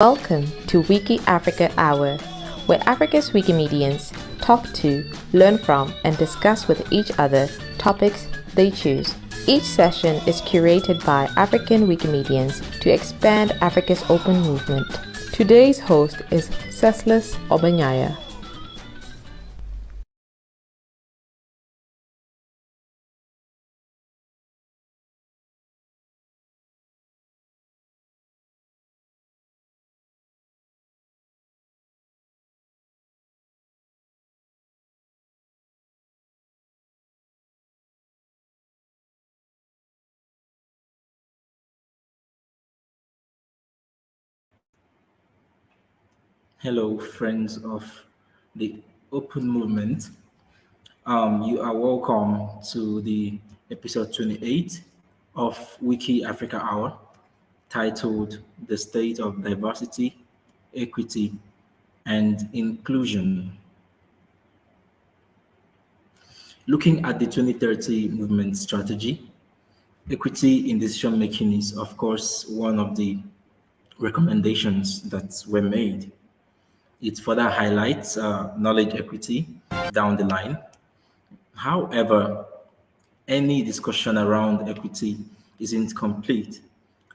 Welcome to WikiAfrica Hour, where Africa's Wikimedians talk to, learn from, and discuss with each other topics they choose. Each session is curated by African Wikimedians to expand Africa's open movement. Today's host is Z.Blace Obanyaya. Hello, friends of the Open Movement. You are welcome to the episode 28 of WikiAfrica Hour, titled The State of Diversity, Equity, and Inclusion. Looking at the 2030 movement strategy, equity in decision making is, of course, one of the recommendations that were made. It further highlights knowledge equity down the line. However, any discussion around equity isn't complete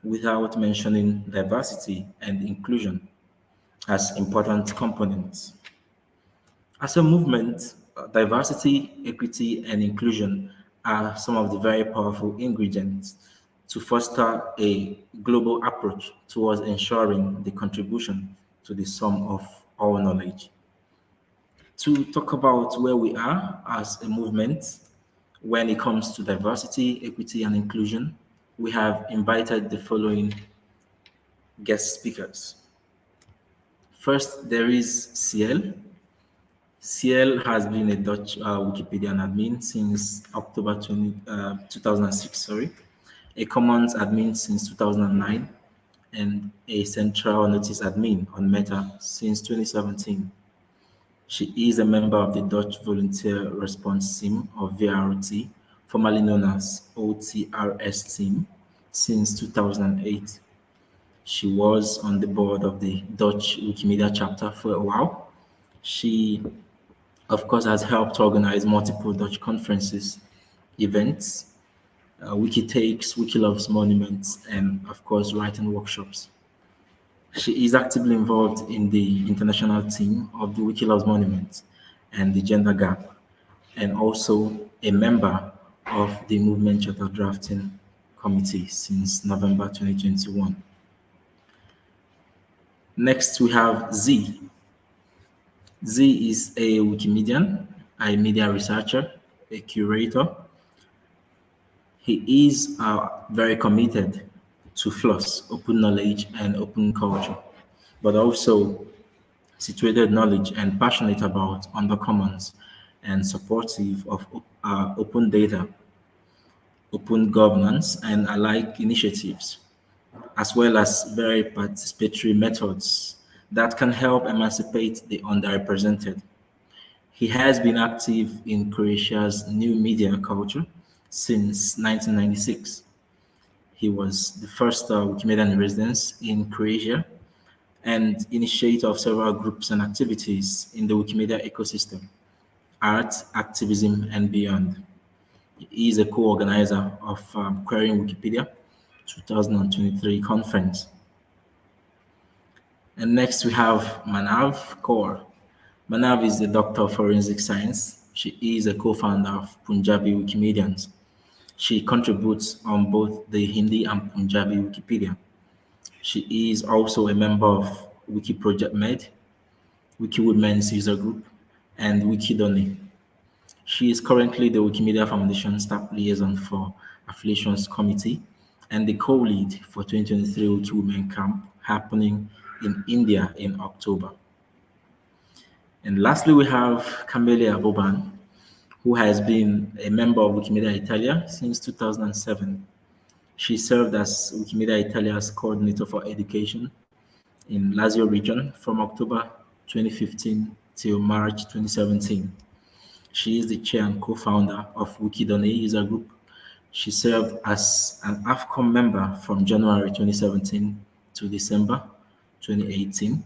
without mentioning diversity and inclusion as important components. As a movement, diversity, equity, and inclusion are some of the very powerful ingredients to foster a global approach towards ensuring the contribution to the sum of all knowledge. To talk about where we are as a movement when it comes to diversity, equity, and inclusion, we have invited the following guest speakers. First, there is Ciell. Ciell has been a Dutch Wikipedian admin since October 2006, a Commons admin since 2009, and a Central Notice admin on Meta since 2017. She is a member of the Dutch Volunteer Response Team of VRT, formerly known as OTRS Team, since 2008. She was on the board of the Dutch Wikimedia Chapter for a while. She, of course, has helped organize multiple Dutch conferences, events, Wiki Takes, Wiki Loves Monuments, and, of course, writing workshops. She is actively involved in the international team of the Wiki Loves Monument and the Gender Gap, and also a member of the Movement Charter Drafting Committee since November 2021. Next, we have Z. Z is a Wikimedian, a media researcher, a curator. He is very committed to FLOSS, open knowledge and open culture, but also situated knowledge and passionate about undercommons and supportive of open data, open governance, and alike initiatives, as well as very participatory methods that can help emancipate the underrepresented. He has been active in Croatia's new media culture since 1996. He was the first Wikimedian in residence in Croatia and initiator of several groups and activities in the Wikimedia ecosystem, art, activism, and beyond. He is a co-organizer of Querying Wikipedia 2023 conference. And next we have Manav Kaur. Manav is a doctor of forensic science. She is a co-founder of Punjabi Wikimedians. She contributes on both the Hindi and Punjabi Wikipedia. She is also a member of Wiki Project Med, WikiWomen's user group, and Wikidonate. She is currently the Wikimedia Foundation Staff Liaison for Affiliations Committee and the co-lead for 2023 WikiWomen Camp happening in India in October. And lastly, we have Camelia Boban, who has been a member of Wikimedia Italia since 2007. She served as Wikimedia Italia's coordinator for education in Lazio region from October 2015 till March 2017. She is the chair and co-founder of Wikidonate user group. She served as an AFCOM member from January 2017 to December 2018.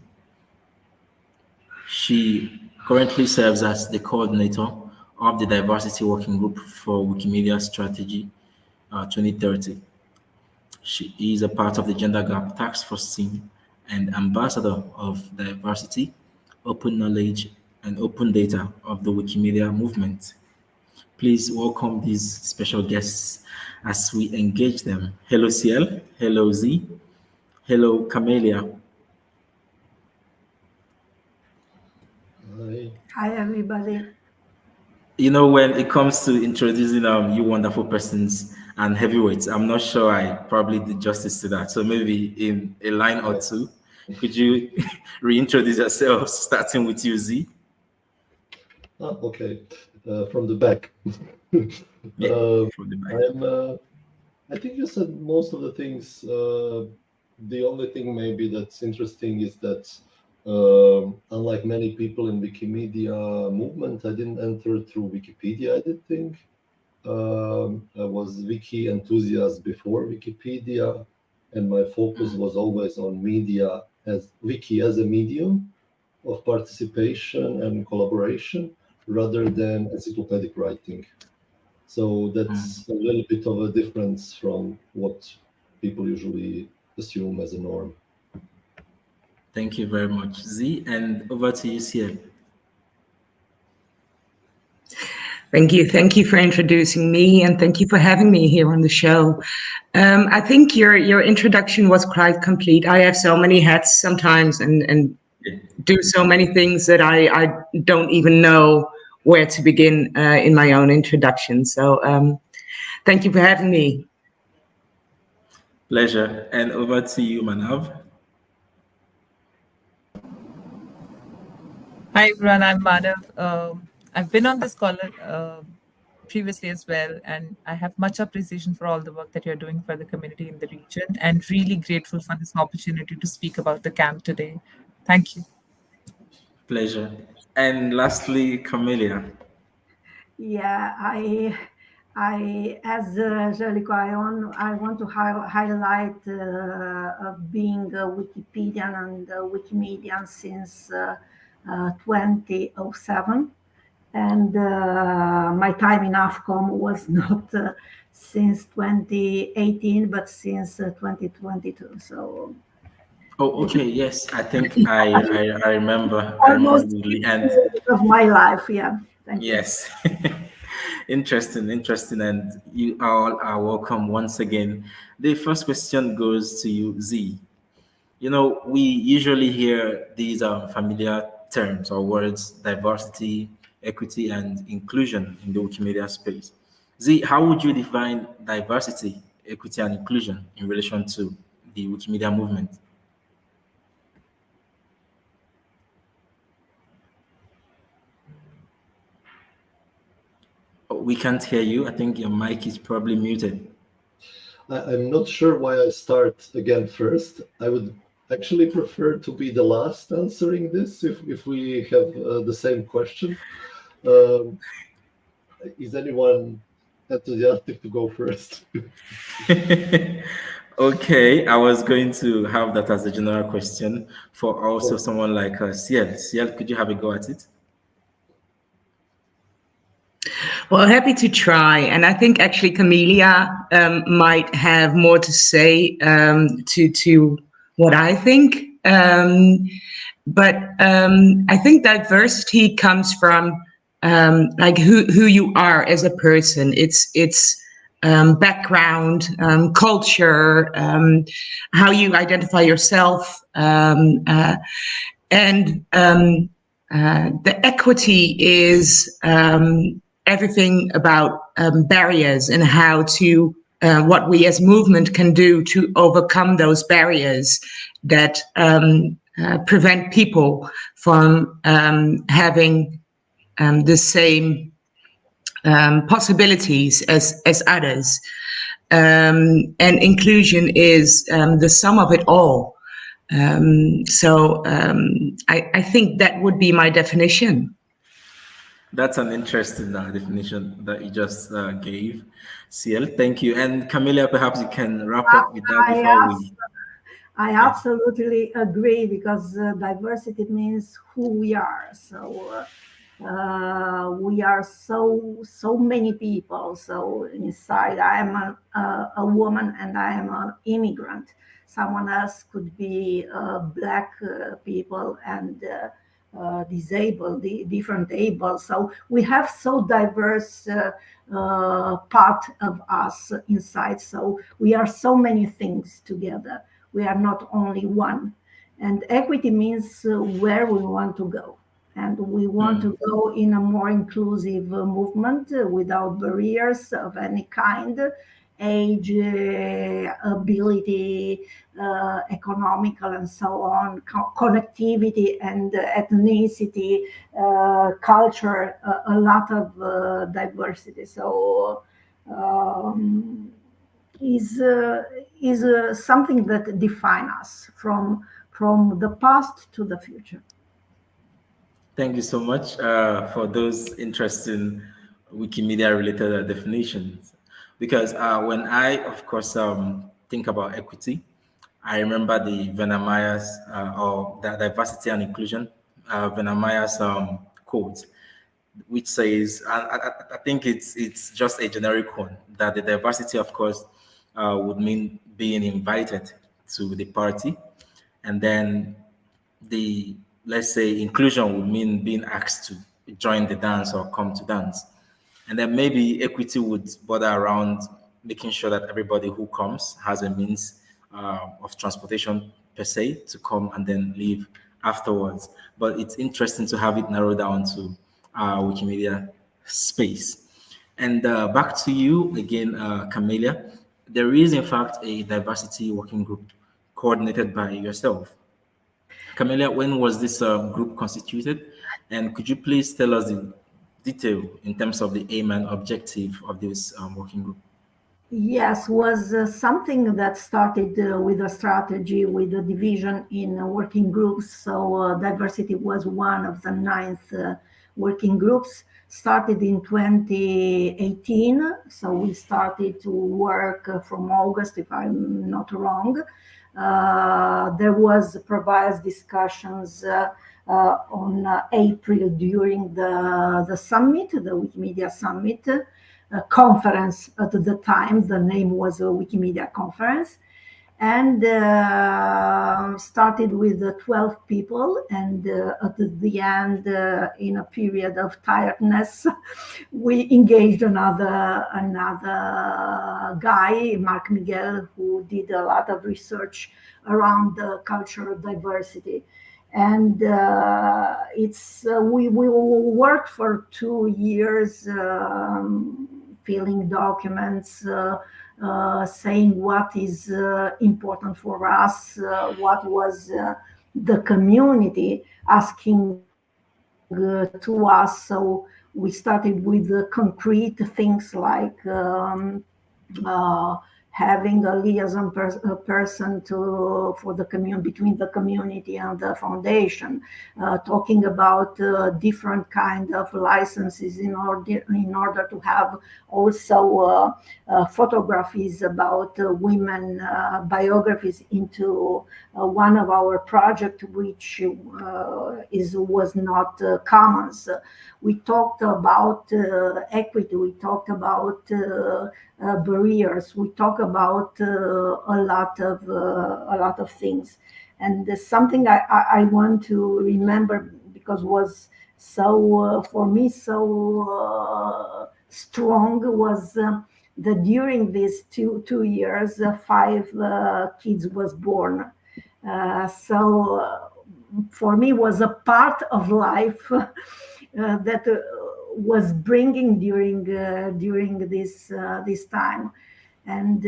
She currently serves as the coordinator of the Diversity Working Group for Wikimedia Strategy 2030. She is a part of the Gender Gap Task Force team and ambassador of diversity, open knowledge, and open data of the Wikimedia Movement. Please welcome these special guests as we engage them. Hello, Ciell. Hello, Z. Hello, Camelia. Hi, everybody. You know, when it comes to introducing you wonderful persons and heavyweights, I'm not sure I probably did justice to that. So maybe in a line or two, could you reintroduce yourself, starting with you, Z? Okay, from the back. From the back. I think you said most of the things. The only thing maybe that's interesting is that unlike many people in Wikimedia Movement, I didn't enter through Wikipedia, I did think. I was Wiki enthusiast before Wikipedia, and my focus was always on media as Wiki as a medium of participation and collaboration rather than encyclopedic writing. So that's a little bit of a difference from what people usually assume as a norm. Thank you very much, Z. And over to you, Ciell. Thank you. Thank you for introducing me, and thank you for having me here on the show. I think your introduction was quite complete. I have so many hats sometimes and do so many things that I don't even know where to begin in my own introduction. So thank you for having me. Pleasure. And over to you, Manav. Hi everyone, I'm Manav. I've been on this call previously as well, and I have much appreciation for all the work that you're doing for the community in the region, and really grateful for this opportunity to speak about the camp today. Thank you. Pleasure. And lastly, Camelia. Yeah, I as Jelico, I want to highlight being a Wikipedian and a Wikimedian since 2007. And my time in AFCOM was not since 2018, but since 2022. So. Oh, okay. Yes, I think I remember. Almost and of my life. Yeah. Thank you. Yes. Interesting. And you all are welcome once again. The first question goes to you, Z. You know, we usually hear these familiar terms or words: diversity, equity, and inclusion in the Wikimedia space. Z, how would you define diversity, equity, and inclusion in relation to the Wikimedia movement? Oh, we can't hear you. I think your mic is probably muted. I'm not sure why I start again first. I would actually prefer to be the last answering this if we have the same question. Is anyone enthusiastic to go first? Okay, I was going to have that as a general question for also someone like Ciell. Ciell, could you have a go at it? Well, happy to try. And I think actually Camelia might have more to say to what I think. But I think diversity comes from like who you are as a person. It's background, culture, how you identify yourself, and the equity is everything about barriers and how to what we as movement can do to overcome those barriers that prevent people from having the same possibilities as others. And inclusion is the sum of it all. So I think that would be my definition. That's an interesting definition that you just gave, Ciell. Thank you. And Camelia, perhaps you can wrap up with that before we... I absolutely agree, because diversity means who we are. So we are so many people. So inside, I am a woman and I am an immigrant. Someone else could be Black people and disabled, different able. So we have so diverse part of us inside. So we are so many things together. We are not only one. And equity means where we want to go. And we want to go in a more inclusive movement without barriers of any kind, age, ability, economical, and so on, connectivity and ethnicity, culture, a lot of diversity. So is something that defines us from the past to the future. Thank you so much for those interesting Wikimedia related definitions. Because when I, of course, think about equity, I remember the Venemaya's or the diversity and inclusion, Venemaya's quote, which says, I think it's just a generic one, that the diversity, of course, would mean being invited to the party, and then the, let's say, inclusion would mean being asked to join the dance or come to dance, and then maybe equity would border around making sure that everybody who comes has a means of transportation per se to come and then leave afterwards. But it's interesting to have it narrowed down to Wikimedia space. And back to you again, Camelia. There is, in fact, a diversity working group coordinated by yourself. Camelia, when was this group constituted? And could you please tell us the detail in terms of the aim and objective of this working group? Yes, was something that started with a strategy, with a division in working groups. So diversity was one of the 9th working groups, started in 2018. So we started to work from August, if I'm not wrong. There was previous discussions on April during the summit, the Wikimedia Summit. Conference at the time. The name was a Wikimedia Conference, and started with 12 people. And at the end, in a period of tiredness, we engaged another guy, Mark Miguel, who did a lot of research around the cultural diversity. And we worked for 2 years, filling documents, saying what is important for us, what was the community asking to us. So we started with concrete things like having a liaison person for the community, between the community and the foundation, talking about different kind of licenses in order to have also photographies about women, biographies into one of our projects, which was not commons. We talked about equity. We talked about barriers. We talk about a lot of things, and something I want to remember, because was so for me so strong, was that during these two years 5 kids was born. So for me was a part of life that was bringing during this time. And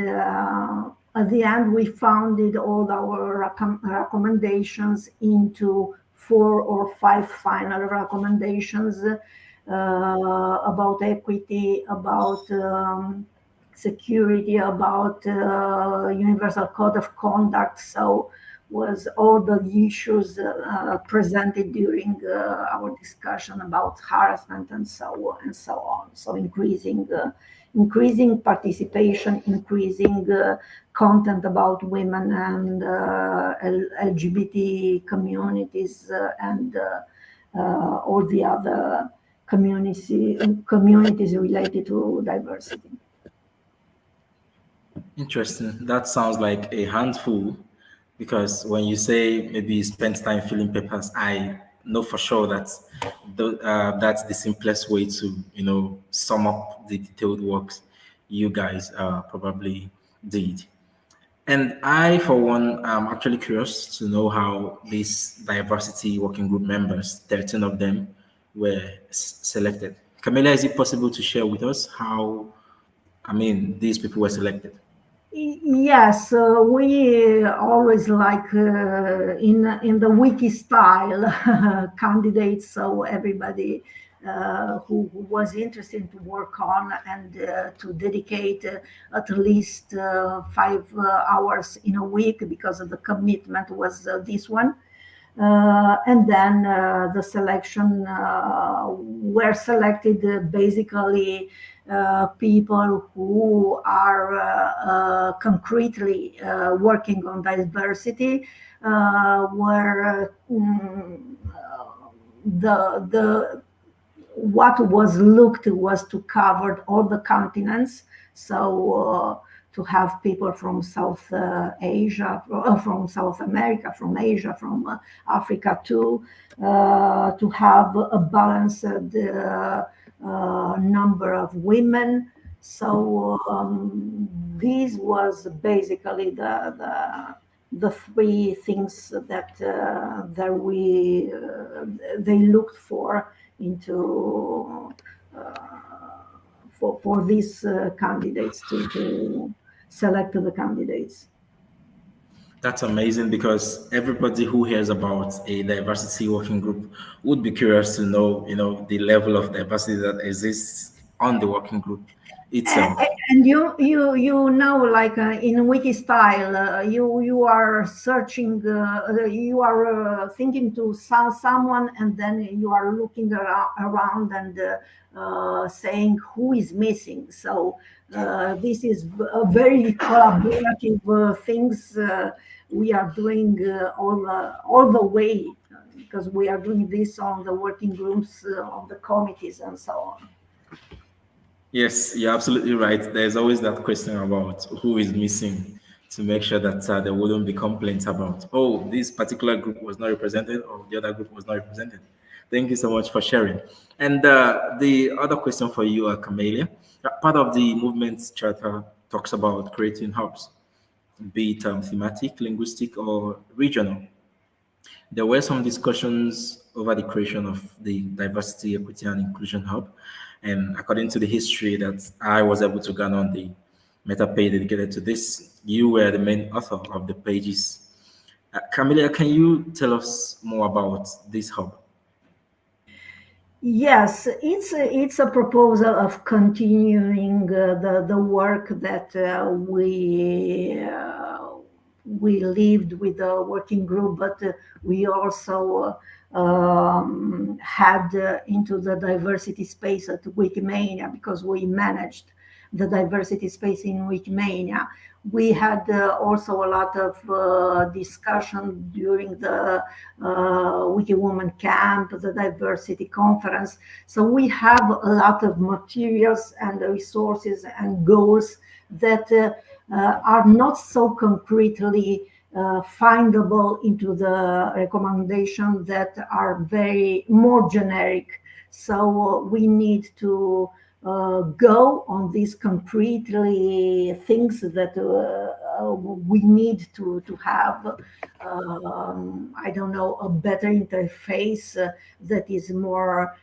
at the end, we founded all our recommendations into 4 or 5 final recommendations about equity, about security, about universal code of conduct. So was all the issues presented during our discussion about harassment and so on. So increasing participation, increasing content about women and LGBT communities and all the other communities related to diversity. Interesting. That sounds like a handful, because when you say maybe you spent time filling papers, I know for sure that that's the simplest way to, sum up the detailed works you guys probably did. And I, for one, am actually curious to know how these diversity working group members, 13 of them, were selected. Camelia, is it possible to share with us how, these people were selected? Yes, we always like in the wiki style candidates, so everybody who was interested to work on and to dedicate at least 5 hours in a week, because of the commitment was this one. And then the selection were selected basically people who are concretely working on diversity, where the what was looked was to cover all the continents. So to have people from South Asia, from South America, from Asia, from Africa too, to have a balanced number of women. So this was basically the three things that they looked for into for these candidates to select the candidates. That's amazing, because everybody who hears about a diversity working group would be curious to know, the level of diversity that exists on the working group itself. And you know, like in wiki style, you are searching, you are thinking to someone, and then you are looking around and saying who is missing. So this is a very collaborative things we are doing all the way, because we are doing this on the working groups, on the committees, and so on. Yes, you're absolutely right. There's always that question about who is missing, to make sure that there wouldn't be complaints about, oh, this particular group was not represented or the other group was not represented. Thank you so much for sharing. And the other question for you, Camelia, part of the movement's charter talks about creating hubs, be it thematic, linguistic, or regional. There were some discussions over the creation of the Diversity, Equity, and Inclusion Hub. And according to the history that I was able to garner on the meta page dedicated to this, you were the main author of the pages. Camelia, can you tell us more about this hub? Yes, it's a proposal of continuing the work that we lived with the working group, but we also had into the diversity space at Wikimania, because we managed the diversity space in Wikimania. We had also a lot of discussion during the WikiWomen Camp, the diversity conference. So we have a lot of materials and resources and goals that are not so concretely findable into the recommendation, that are very more generic. So we need to go on these concretely things that we need to have, I don't know, a better interface that is more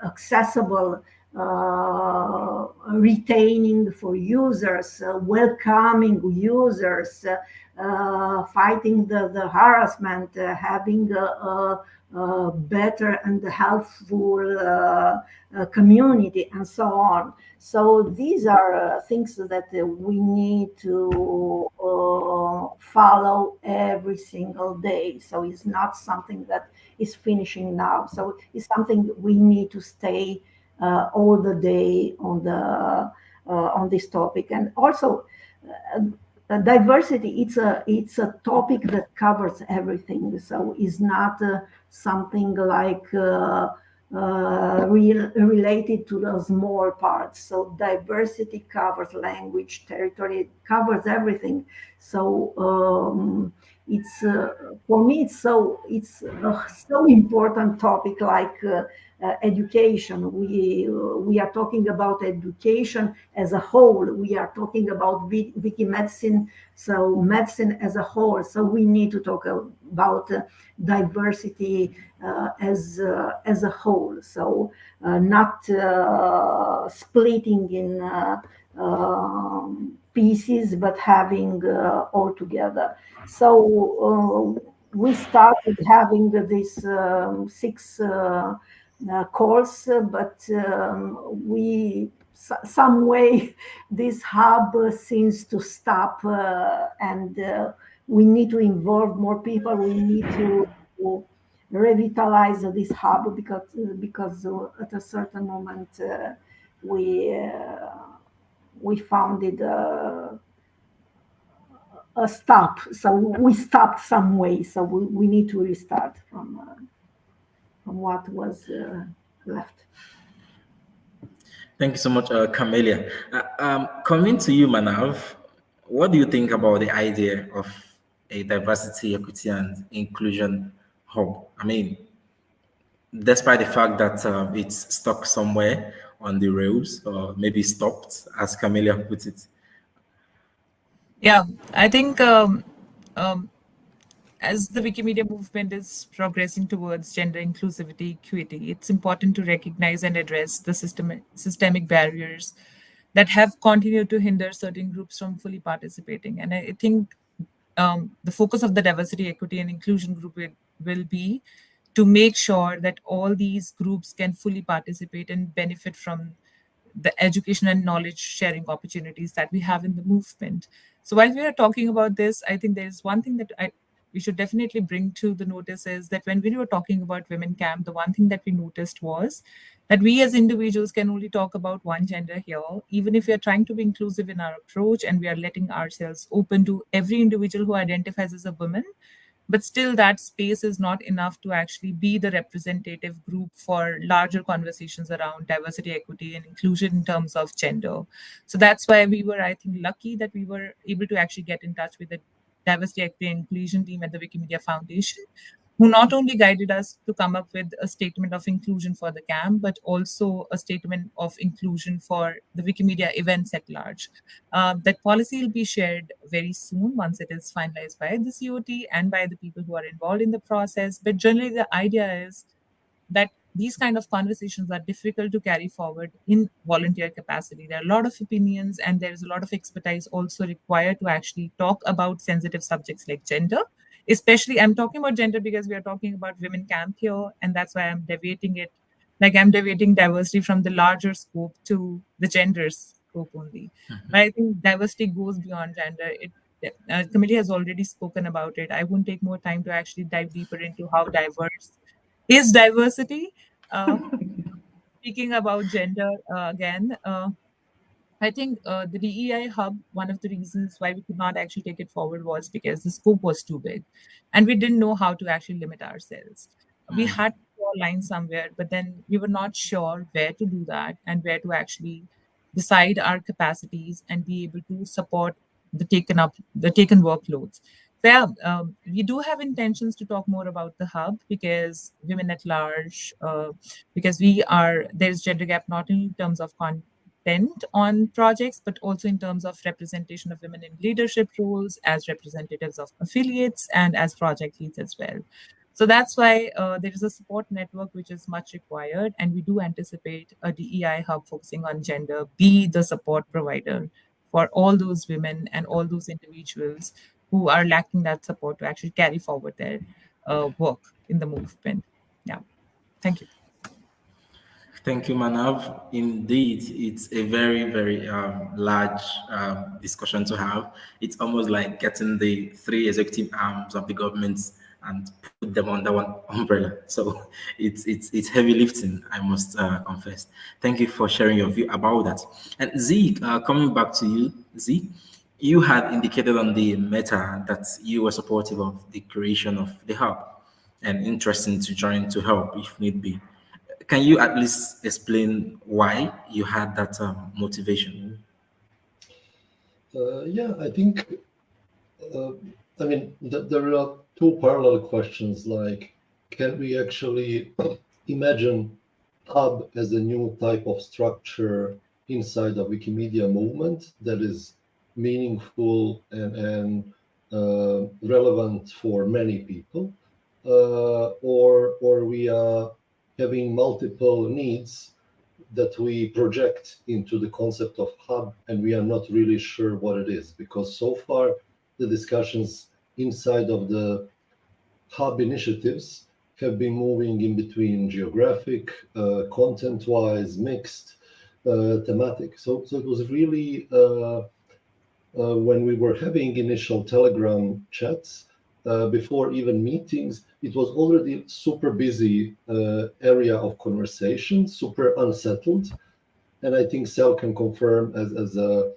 accessible, retaining for users, welcoming users, fighting the harassment, having a better and helpful community, and so on. So these are things that we need to follow every single day. So it's not something that is finishing now. So it's something we need to stay all the day on this topic. And also diversity, it's a topic that covers everything. So it's not something like related to the small parts. So diversity covers language, territory, covers everything. So it's for me, it's so important topic, like education. We are talking about education as a whole. We are talking about wiki medicine, so medicine as a whole. So we need to talk about diversity as a whole. So not splitting in pieces, but having all together. So we started having this 6 calls, but some way this hub seems to stop, and we need to involve more people. We need to revitalize this hub, because at a certain moment we found it a stop. So we stopped some way. So we need to restart from what was left. Thank you so much, Camelia. Coming to you, Manav, what do you think about the idea of a diversity, equity, and inclusion hub? I mean, despite the fact that it's stuck somewhere on the rails, or maybe stopped, as Camelia put it. Yeah, I think as the Wikimedia movement is progressing towards gender inclusivity, equity, it's important to recognize and address the systemic barriers that have continued to hinder certain groups from fully participating. And I think the focus of the diversity, equity, and inclusion group will be to make sure that all these groups can fully participate and benefit from the education and knowledge sharing opportunities that we have in the movement. So while we are talking about this, I think there's one thing that we should definitely bring to the notice is that when we were talking about Women Camp, the one thing that we noticed was that we as individuals can only talk about one gender here, even if we are trying to be inclusive in our approach and we are letting ourselves open to every individual who identifies as a woman. But still, that space is not enough to actually be the representative group for larger conversations around diversity, equity, and inclusion in terms of gender. So that's why we were, I think, lucky that we were able to actually get in touch with the diversity, equity, and inclusion team at the Wikimedia Foundation, who not only guided us to come up with a statement of inclusion for the camp, but also a statement of inclusion for the Wikimedia events at large. That policy will be shared very soon once it is finalized by the COT and by the people who are involved in the process. But generally, the idea is that these kind of conversations are difficult to carry forward in volunteer capacity. There are a lot of opinions and there is a lot of expertise also required to actually talk about sensitive subjects like gender. Especially, I'm talking about gender because we are talking about women camp here, and that's why I'm deviating it. Like I'm deviating diversity from the larger scope to the gender scope only. But I think diversity goes beyond gender. Committee has already spoken about it. I won't take more time to actually dive deeper into how diverse is diversity. Speaking about gender again, I think the DEI hub, one of the reasons why we could not actually take it forward was because the scope was too big and we didn't know how to actually limit ourselves. We had to draw a line somewhere, but then we were not sure where to do that and where to actually decide our capacities and be able to support the taken workloads. So yeah, we do have intentions to talk more about the hub because women at large, because there's gender gap not in terms of content on projects, but also in terms of representation of women in leadership roles as representatives of affiliates and as project leads as well. So that's why there is a support network which is much required, and we do anticipate a DEI hub focusing on gender be the support provider for all those women and all those individuals who are lacking that support to actually carry forward their work in the movement. Yeah, thank you. Thank you, Manav. Indeed, it's a very, very large discussion to have. It's almost like getting the three executive arms of the government and put them under one umbrella. So it's heavy lifting, I must confess. Thank you for sharing your view about that. And Z, coming back to you, Z, You had indicated on the meta that you were supportive of the creation of the hub and interested to join to help if need be. Can you at least explain why you had that motivation? Yeah, I think, I mean, there are two parallel questions, like, can we actually imagine hub as a new type of structure inside the Wikimedia movement that is meaningful and relevant for many people, or we are having multiple needs that we project into the concept of hub, and we are not really sure what it is, because so far the discussions inside of the hub initiatives have been moving in between geographic, content-wise, mixed, thematic. So it was really, when we were having initial Telegram chats, before even meetings, it was already super busy area of conversation, super unsettled. And I think Ciell can confirm as a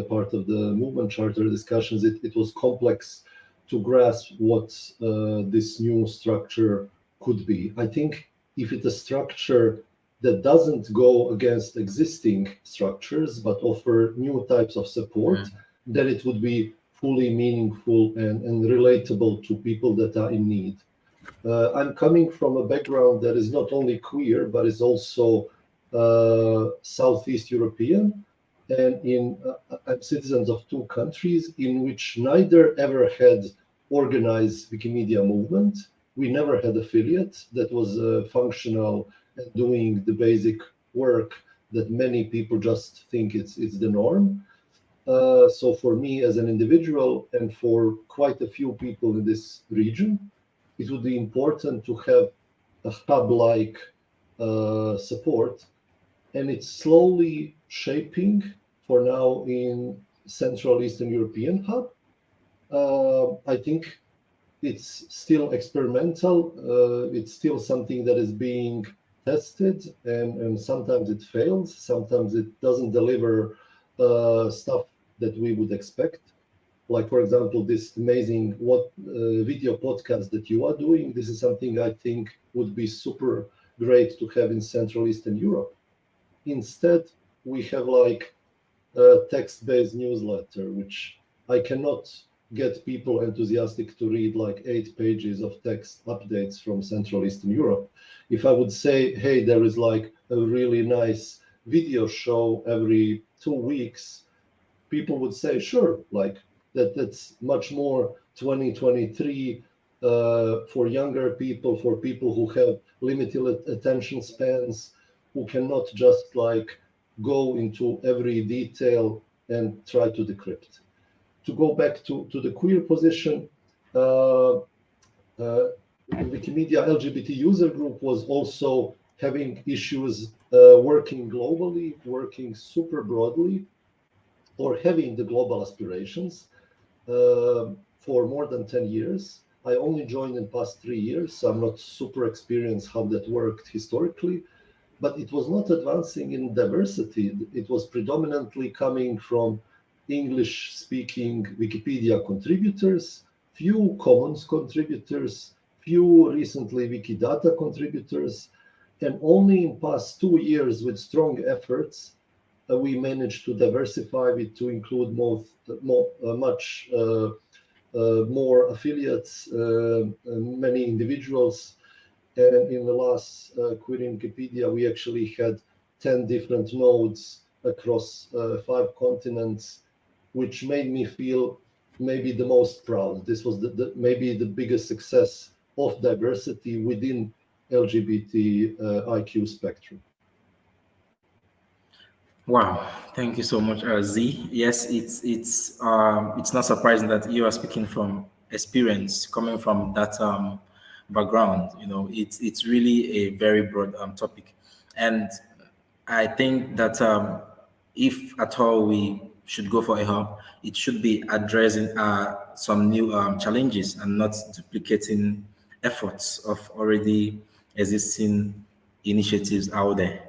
part of the movement charter discussions, it was complex to grasp what this new structure could be. I think if it's a structure that doesn't go against existing structures but offer new types of support, then it would be fully meaningful and relatable to people that are in need. I'm coming from a background that is not only queer, but is also Southeast European, and I'm citizens of two countries in which neither ever had organized Wikimedia movement. We never had affiliate that was functional and doing the basic work that many people just think it's the norm. So for me as an individual and for quite a few people in this region, it would be important to have a hub-like support, and it's slowly shaping for now in Central Eastern European hub. I think it's still experimental. It's still something that is being tested, and sometimes it fails, sometimes it doesn't deliver stuff that we would expect. Like, for example, this amazing video podcast that you are doing. This is something I think would be super great to have in Central Eastern Europe. Instead, we have like a text-based newsletter, which I cannot get people enthusiastic to read like 8 pages of text updates from Central Eastern Europe. If I would say, hey, there is like a really nice video show every 2 weeks, people would say, sure, like that's much more 2023 for younger people, for people who have limited attention spans, who cannot just like go into every detail and try to decrypt. To go back to the queer position, Wikimedia LGBT user group was also having issues working globally, working super broadly, or having the global aspirations for more than 10 years. I only joined in the past 3 years, so I'm not super experienced how that worked historically, but it was not advancing in diversity. It was predominantly coming from English-speaking Wikipedia contributors, few commons contributors, few recently Wikidata contributors, and only in past 2 years with strong efforts, we managed to diversify it to include much more affiliates, many individuals. And in the last Queer Wikipedia, we actually had 10 different nodes across 5 continents, which made me feel maybe the most proud. This was maybe the biggest success of diversity within LGBTIQ spectrum. Wow, thank you so much, Z. Yes, it's not surprising that you are speaking from experience, coming from that background. You know, it's really a very broad topic, and I think that if at all we should go for a hub, it should be addressing some new challenges and not duplicating efforts of already existing initiatives out there.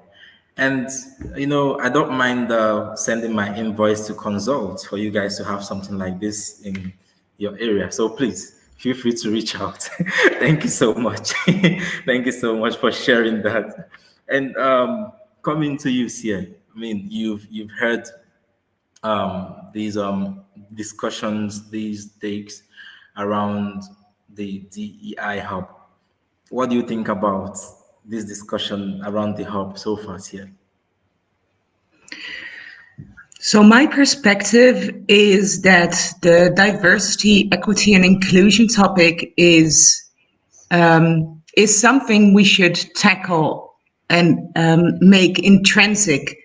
And, I don't mind sending my invoice to consult for you guys to have something like this in your area. So please feel free to reach out. Thank you so much. Thank you so much for sharing that. And coming to you, Ciell, I mean, you've heard these discussions, these takes around the DEI hub. What do you think about this discussion around the hub so far here? So my perspective is that the diversity, equity, and inclusion topic is something we should tackle and make intrinsic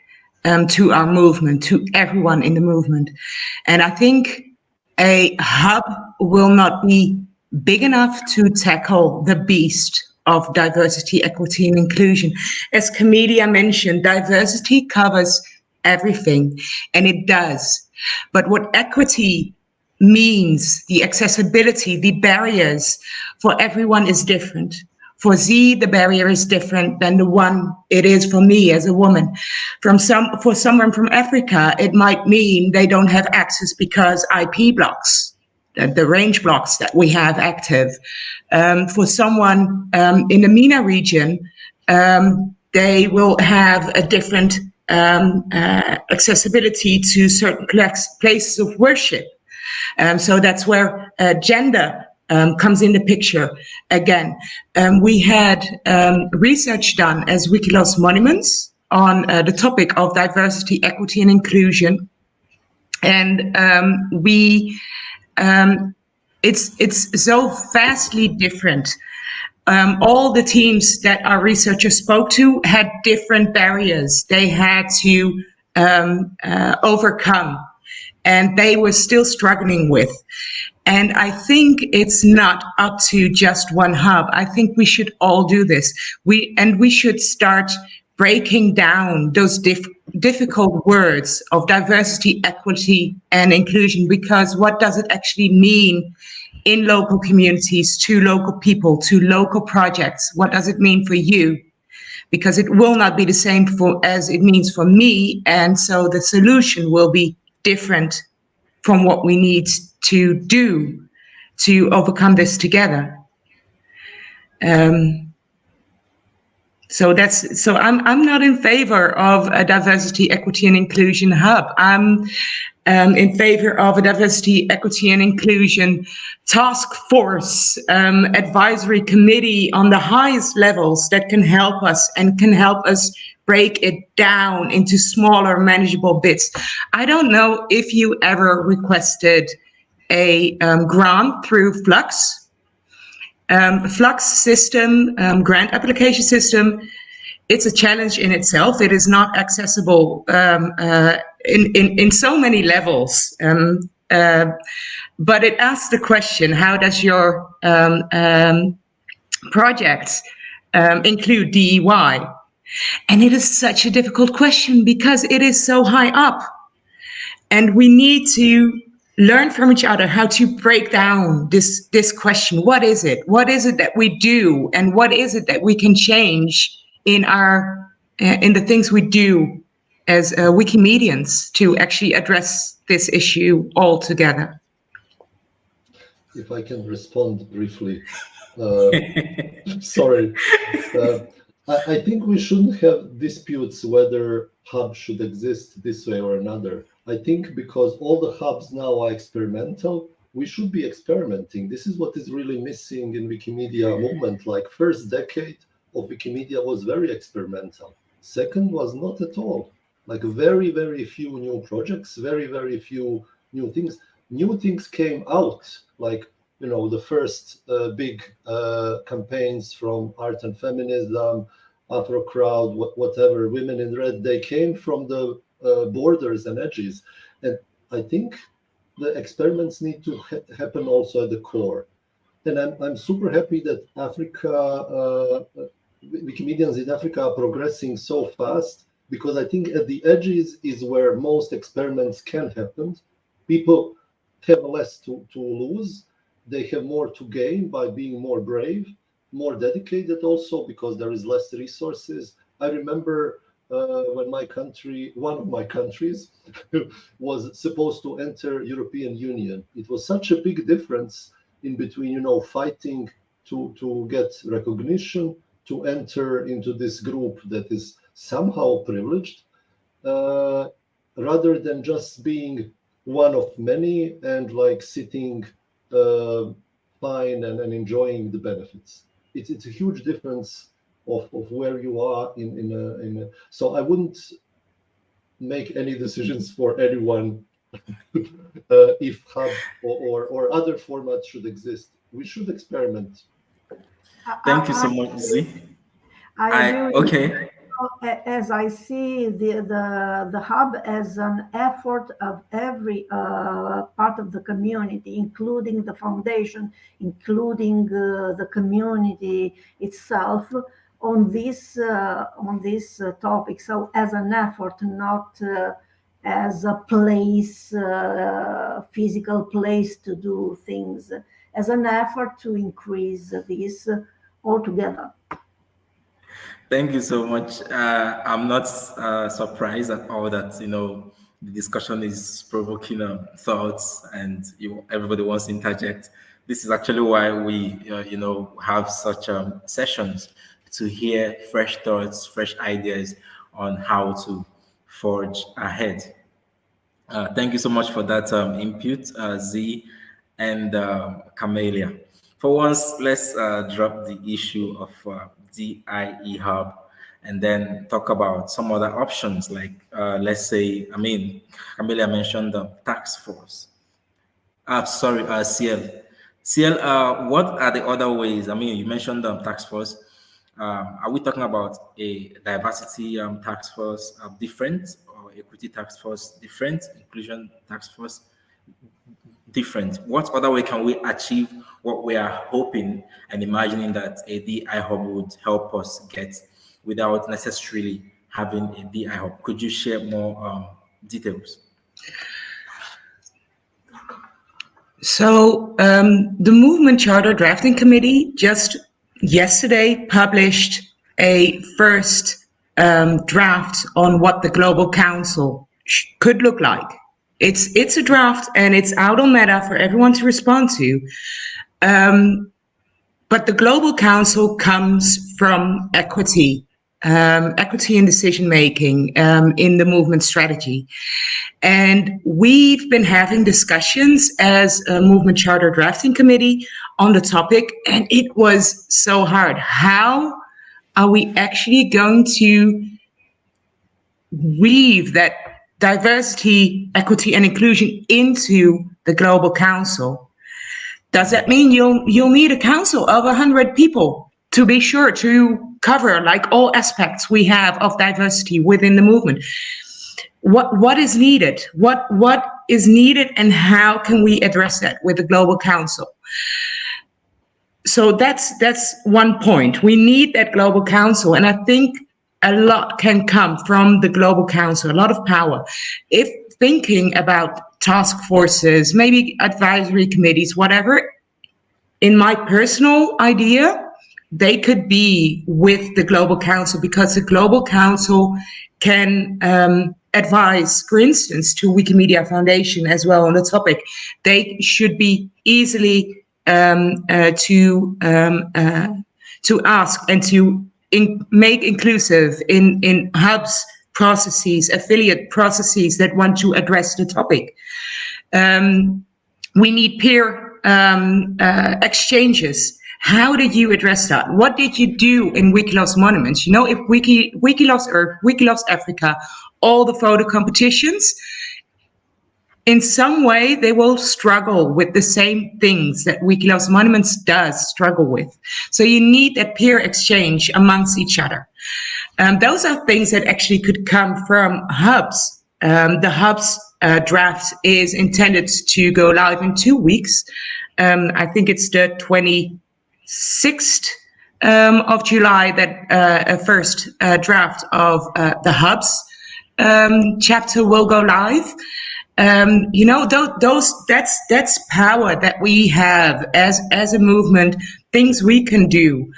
to our movement, to everyone in the movement. And I think a hub will not be big enough to tackle the beast of diversity, equity, and inclusion. As Camelia mentioned, diversity covers everything, and it does. But what equity means, the accessibility, the barriers for everyone is different. For Z, the barrier is different than the one it is for me as a woman. For someone from Africa, it might mean they don't have access because IP blocks, the range blocks that we have active. For someone in the MENA region, they will have a different accessibility to certain places of worship. So that's where gender comes in the picture again. We had research done as Wikilos Monuments on the topic of diversity, equity, and inclusion. And it's so vastly different. All the teams that our researchers spoke to had different barriers they had to overcome, and they were still struggling with. And I think it's not up to just one hub. I think we should all do this. We should start breaking down those difficult words of diversity, equity, and inclusion, because what does it actually mean in local communities, to local people, to local projects? What does it mean for you? Because it will not be the same as it means for me, and so the solution will be different from what we need to do to overcome this together. So I'm not in favor of a diversity, equity, and inclusion hub. I'm in favor of a diversity, equity, and inclusion task force, advisory committee on the highest levels that can help us break it down into smaller, manageable bits. I don't know if you ever requested a grant through Flux. Flux system, grant application system, it's a challenge in itself. It is not accessible in so many levels. But it asks the question, how does your project include DEI? And it is such a difficult question because it is so high up. And we need to learn from each other how to break down this question. What is it? What is it that we do? And what is it that we can change in the things we do as Wikimedians to actually address this issue all together? If I can respond briefly. Sorry. I think we shouldn't have disputes whether hubs should exist this way or another. I think because all the hubs now are experimental, we should be experimenting. This is what is really missing in Wikimedia Movement. Like, first decade of Wikimedia was very experimental. Second was not at all. Like, very, very few new projects, very, very few new things. New things came out, like, the first big campaigns from art and feminism, Afro crowd, whatever, Women in Red, they came from the borders and edges. And I think the experiments need to happen also at the core. And I'm super happy that Africa, Wikimedians in Africa are progressing so fast, because I think at the edges is where most experiments can happen. People have less to lose. They have more to gain by being more brave, more dedicated also, because there is less resources. I remember when one of my countries, was supposed to enter European Union. It was such a big difference in between, fighting to get recognition, to enter into this group that is somehow privileged, rather than just being one of many and sitting fine and enjoying the benefits. It's a huge difference of where you are so I wouldn't make any decisions for anyone if Hub or other formats should exist. We should experiment. Thank you so much, Z. Okay. As I see the hub as an effort of every part of the community, including the foundation, including the community itself, on this topic. So as an effort, not as a place, physical place to do things, as an effort to increase this altogether. Thank you so much. I'm not surprised at all that the discussion is provoking thoughts, and everybody wants to interject. This is actually why we have such sessions, to hear fresh thoughts, fresh ideas on how to forge ahead. Thank you so much for that input, Z and Camelia. For once, let's drop the issue of DIE Hub and then talk about some other options, like let's say, Camelia mentioned the task force. Ciell. Ciell, what are the other ways? You mentioned the task force. Are we talking about a diversity task force different, or equity task force different, inclusion task force different? What other way can we achieve what we are hoping and imagining that a DI Hub would help us get without necessarily having a DI Hub? Could you share more details? So the Movement Charter Drafting Committee just yesterday published a first draft on what the Global Council could look like. It's a draft and it's out on Meta for everyone to respond to. But the Global Council comes from equity in decision making in the movement strategy. And we've been having discussions as a Movement Charter Drafting Committee on the topic, and it was so hard. How are we actually going to weave that diversity, equity, and inclusion into the Global Council? Does that mean you'll need a council of 100 people to be sure to cover all aspects we have of diversity within the movement? What is needed? What is needed, and how can we address that with the Global Council? So that's one point. We need that Global Council, and I think a lot can come from the Global Council, a lot of power. If thinking about task forces, maybe advisory committees, whatever, in my personal idea, they could be with the Global Council, because the Global Council can advise, for instance, to Wikimedia Foundation as well on the topic. They should be easily to ask and to make inclusive in hubs, processes, affiliate processes that want to address the topic. We need peer exchanges. How did you address that? What did you do in Wiki Loves Monuments? If Wiki Loves Earth, Wiki Loves Africa, all the photo competitions, in some way they will struggle with the same things that Wiki Loves Monuments does struggle with. So you need that peer exchange amongst each other. Those are things that actually could come from hubs. The hubs draft is intended to go live in 2 weeks. I think it's the 26th of July that a first draft of the hubs chapter will go live. That's power that we have as a movement, things we can do.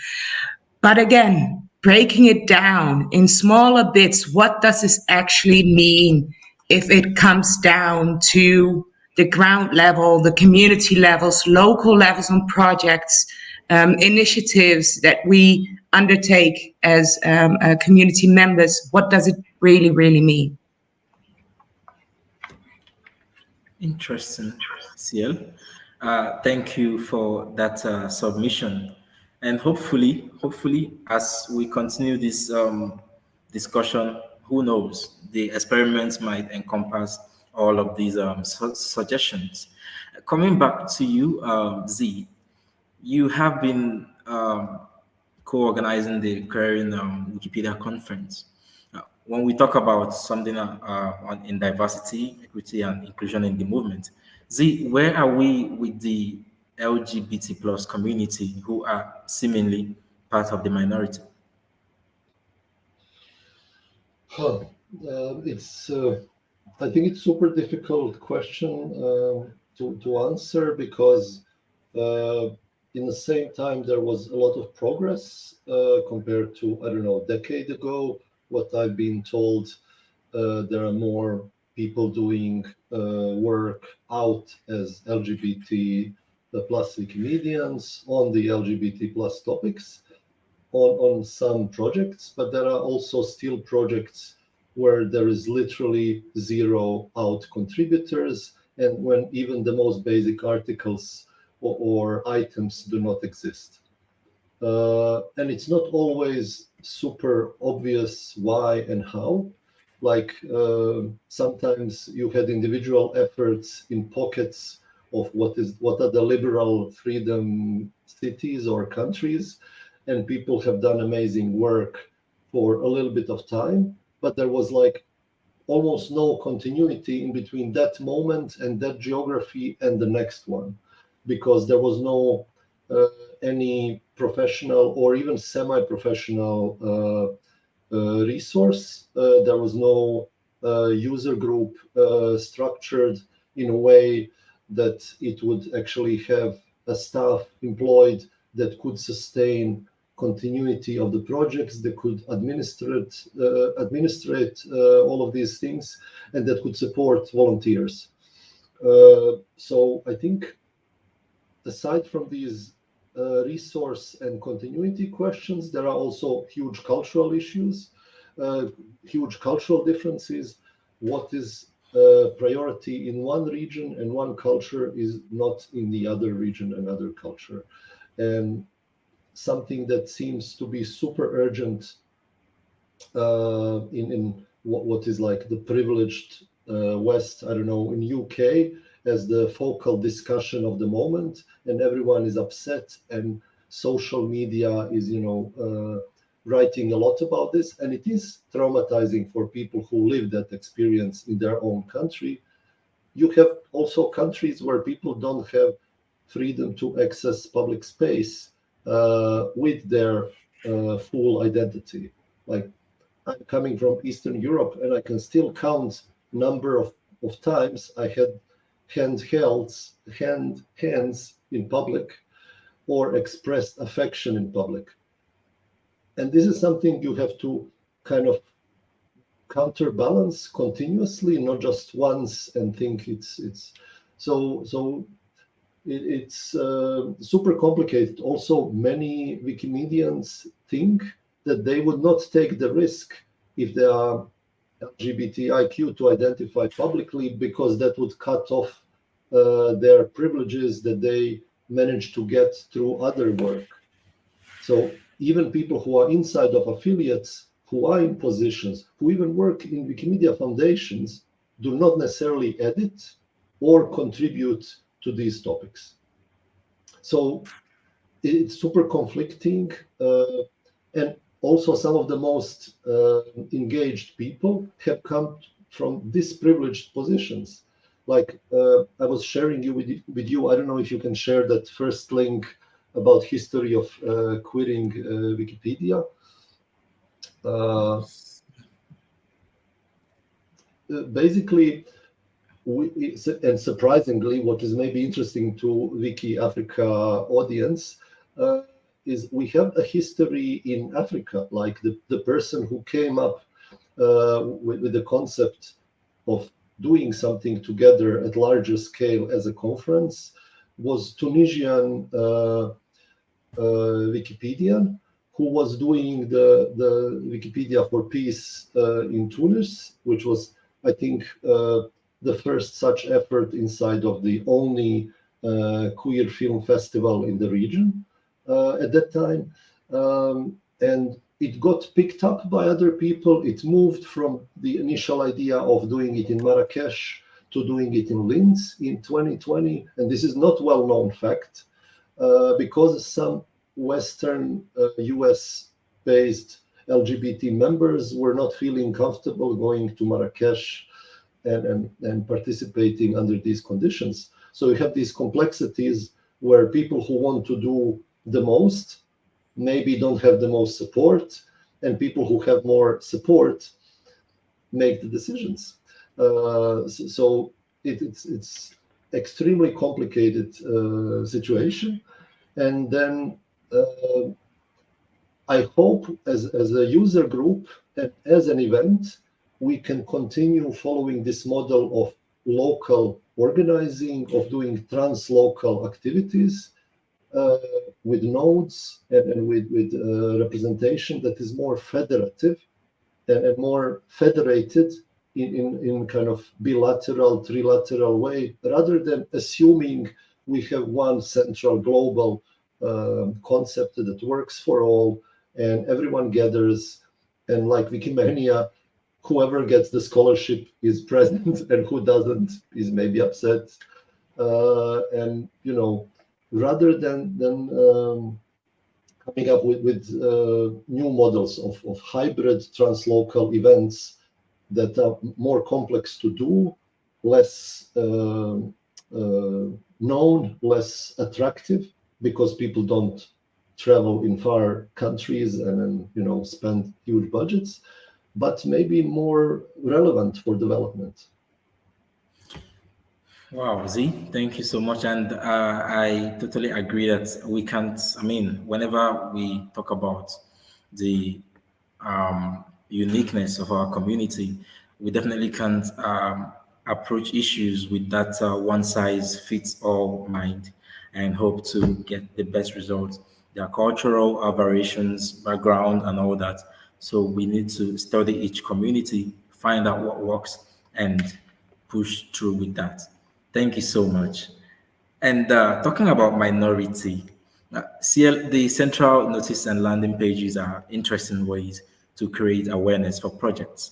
But again, breaking it down in smaller bits. What does this actually mean if it comes down to the ground level, the community levels, local levels on projects, initiatives that we undertake as community members? What does it really, really mean? Interesting, Ciell. Thank you for that submission, and hopefully, as we continue this discussion, who knows, the experiments might encompass all of these suggestions. Coming back to you, Z, you have been co-organizing the Current Wikipedia conference. When we talk about something in diversity, equity, and inclusion in the movement, Z, where are we with the LGBT plus community who are seemingly part of the minority? It's I think it's super difficult question to answer, because in the same time there was a lot of progress compared to, I don't know, a decade ago. What I've been told, there are more people doing work out as LGBT plus Wikimedians on the LGBT plus topics on some projects, but there are also still projects where there is literally zero out contributors, and when even the most basic articles or items do not exist. And it's not always super obvious why and how. Like sometimes you had individual efforts in pockets of what are the liberal freedom cities or countries, and people have done amazing work for a little bit of time, but there was like almost no continuity in between that moment and that geography and the next one, because there was no any professional or even semi-professional resource. There was no user group structured in a way that it would actually have a staff employed that could sustain continuity of the projects, that could administrate all of these things, and that could support volunteers. So I think aside from these resource and continuity questions, there are also huge cultural issues, huge cultural differences. What is priority in one region and one culture is not in the other region and other culture. And something that seems to be super urgent in what is like the privileged West, I don't know, in UK, as the focal discussion of the moment, and everyone is upset, and social media is, writing a lot about this, and it is traumatizing for people who live that experience in their own country. You have also countries where people don't have freedom to access public space with their full identity. Like, I'm coming from Eastern Europe, and I can still count number of times I had hands in public or expressed affection in public. And this is something you have to kind of counterbalance continuously, not just once and think it's super complicated. Also, many Wikimedians think that they would not take the risk if they are LGBTIQ to identify publicly, because that would cut off their privileges that they managed to get through other work. So even people who are inside of affiliates, who are in positions, who even work in Wikimedia foundations, do not necessarily edit or contribute to these topics. So it's super conflicting, and also some of the most engaged people have come from disprivileged positions. Like I was sharing with you, I don't know if you can share that first link about history of quitting Wikipedia. Basically, and surprisingly, what is maybe interesting to WikiAfrica audience, is we have a history in Africa, like the person who came up with the concept of doing something together at larger scale as a conference was Tunisian Wikipedian who was doing the Wikipedia for Peace in Tunis, which was, I think, the first such effort inside of the only queer film festival in the region at that time. And it got picked up by other people. It moved from the initial idea of doing it in Marrakesh to doing it in Linz in 2020. And this is not well-known fact, because some Western US-based LGBT members were not feeling comfortable going to Marrakesh and participating under these conditions. So we have these complexities where people who want to do the most maybe don't have the most support, and people who have more support make the decisions. So it's extremely complicated situation. And then I hope as a user group and as an event, we can continue following this model of local organizing, of doing translocal activities with nodes and with representation that is more federative and more federated in kind of bilateral, trilateral way, rather than assuming we have one central global concept that works for all and everyone gathers, and like Wikimania, whoever gets the scholarship is present and who doesn't is maybe upset. And, you know, rather than coming up with new models of hybrid translocal events that are more complex to do, less known, less attractive, because people don't travel in far countries and, you know, spend huge budgets, but maybe more relevant for development. Wow, Z, thank you so much. And I totally agree that we can't, I mean, whenever we talk about the uniqueness of our community, we definitely can't approach issues with that one-size-fits-all mind and hope to get the best results. There are cultural variations, background, and all that. So we need to study each community, find out what works, and push through with that. Thank you so much. And talking about minority, Ciell, the central notice and landing pages are interesting ways to create awareness for projects.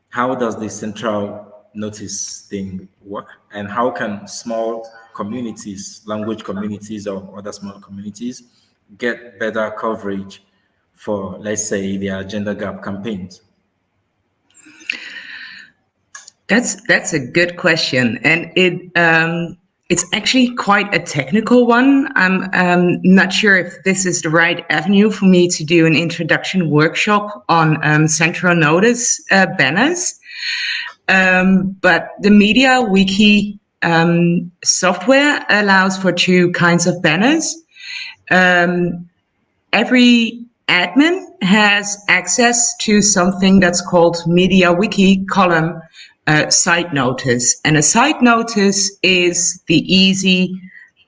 How does the central notice thing work? And how can small communities, language communities or other small communities, get better coverage for, let's say, their gender gap campaigns? That's a good question, and it's actually quite a technical one. I'm not sure if this is the right avenue for me to do an introduction workshop on central notice banners. But the Media Wiki software allows for two kinds of banners. Every admin has access to something that's called Media Wiki column side notice. And a side notice is the easy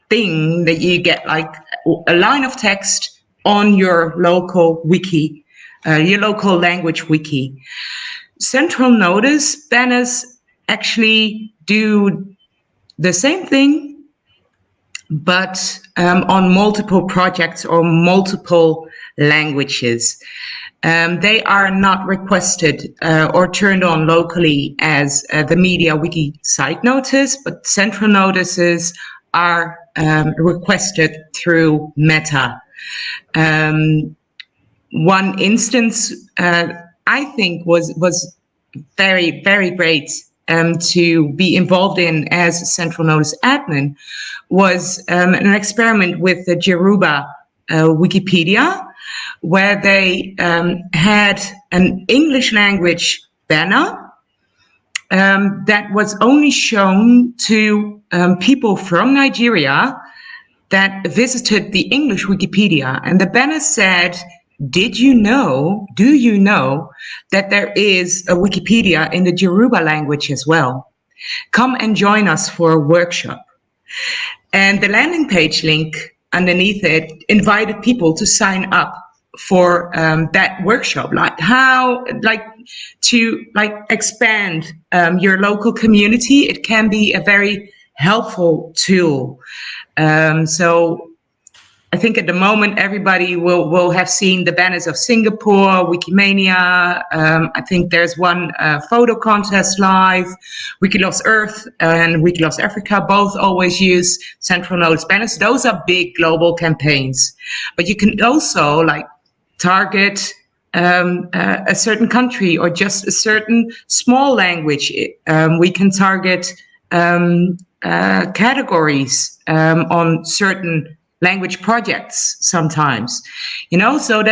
thing that you get, like a line of text on your local wiki, your local language wiki. Central notice banners actually do the same thing, but on multiple projects or multiple languages. They are not requested or turned on locally as the Media Wiki side notice, but central notices are requested through Meta. One instance I think was very, very great to be involved in as a central notice admin was an experiment with the Yoruba Wikipedia, where they had an English language banner that was only shown to people from Nigeria that visited the English Wikipedia, and the banner said, do you know that there is a Wikipedia in the Yoruba language as well? Come and join us for a workshop. And the landing page link underneath it invited people to sign up for that workshop, like to expand your local community. It can be a very helpful tool. So I think at the moment everybody will have seen the banners of Singapore, Wikimania. I think there's one photo contest live. Wiki Loves Earth and Wiki Loves Africa both always use Central Nodes banners. Those are big global campaigns. But you can also target a certain country or just a certain small language. We can target categories on certain language projects sometimes, so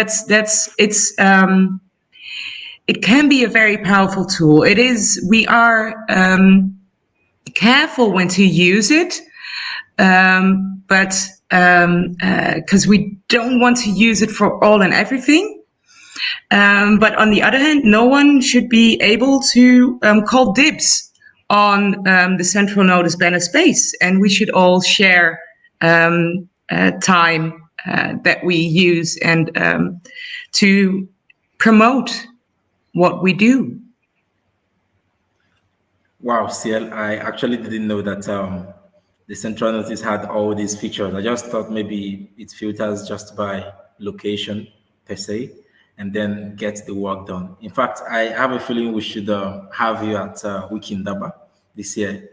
it can be a very powerful tool. We are careful when to use it, but because we don't want to use it for all and everything. But on the other hand, no one should be able to call dibs on the Central Nodes banner space, and we should all share time that we use and to promote what we do. Wow, Ciell, I actually didn't know that the Central Nodes had all these features. I just thought maybe it filters just by location per se, and then get the work done. In fact, I have a feeling we should have you at Wiki Ndaba this year,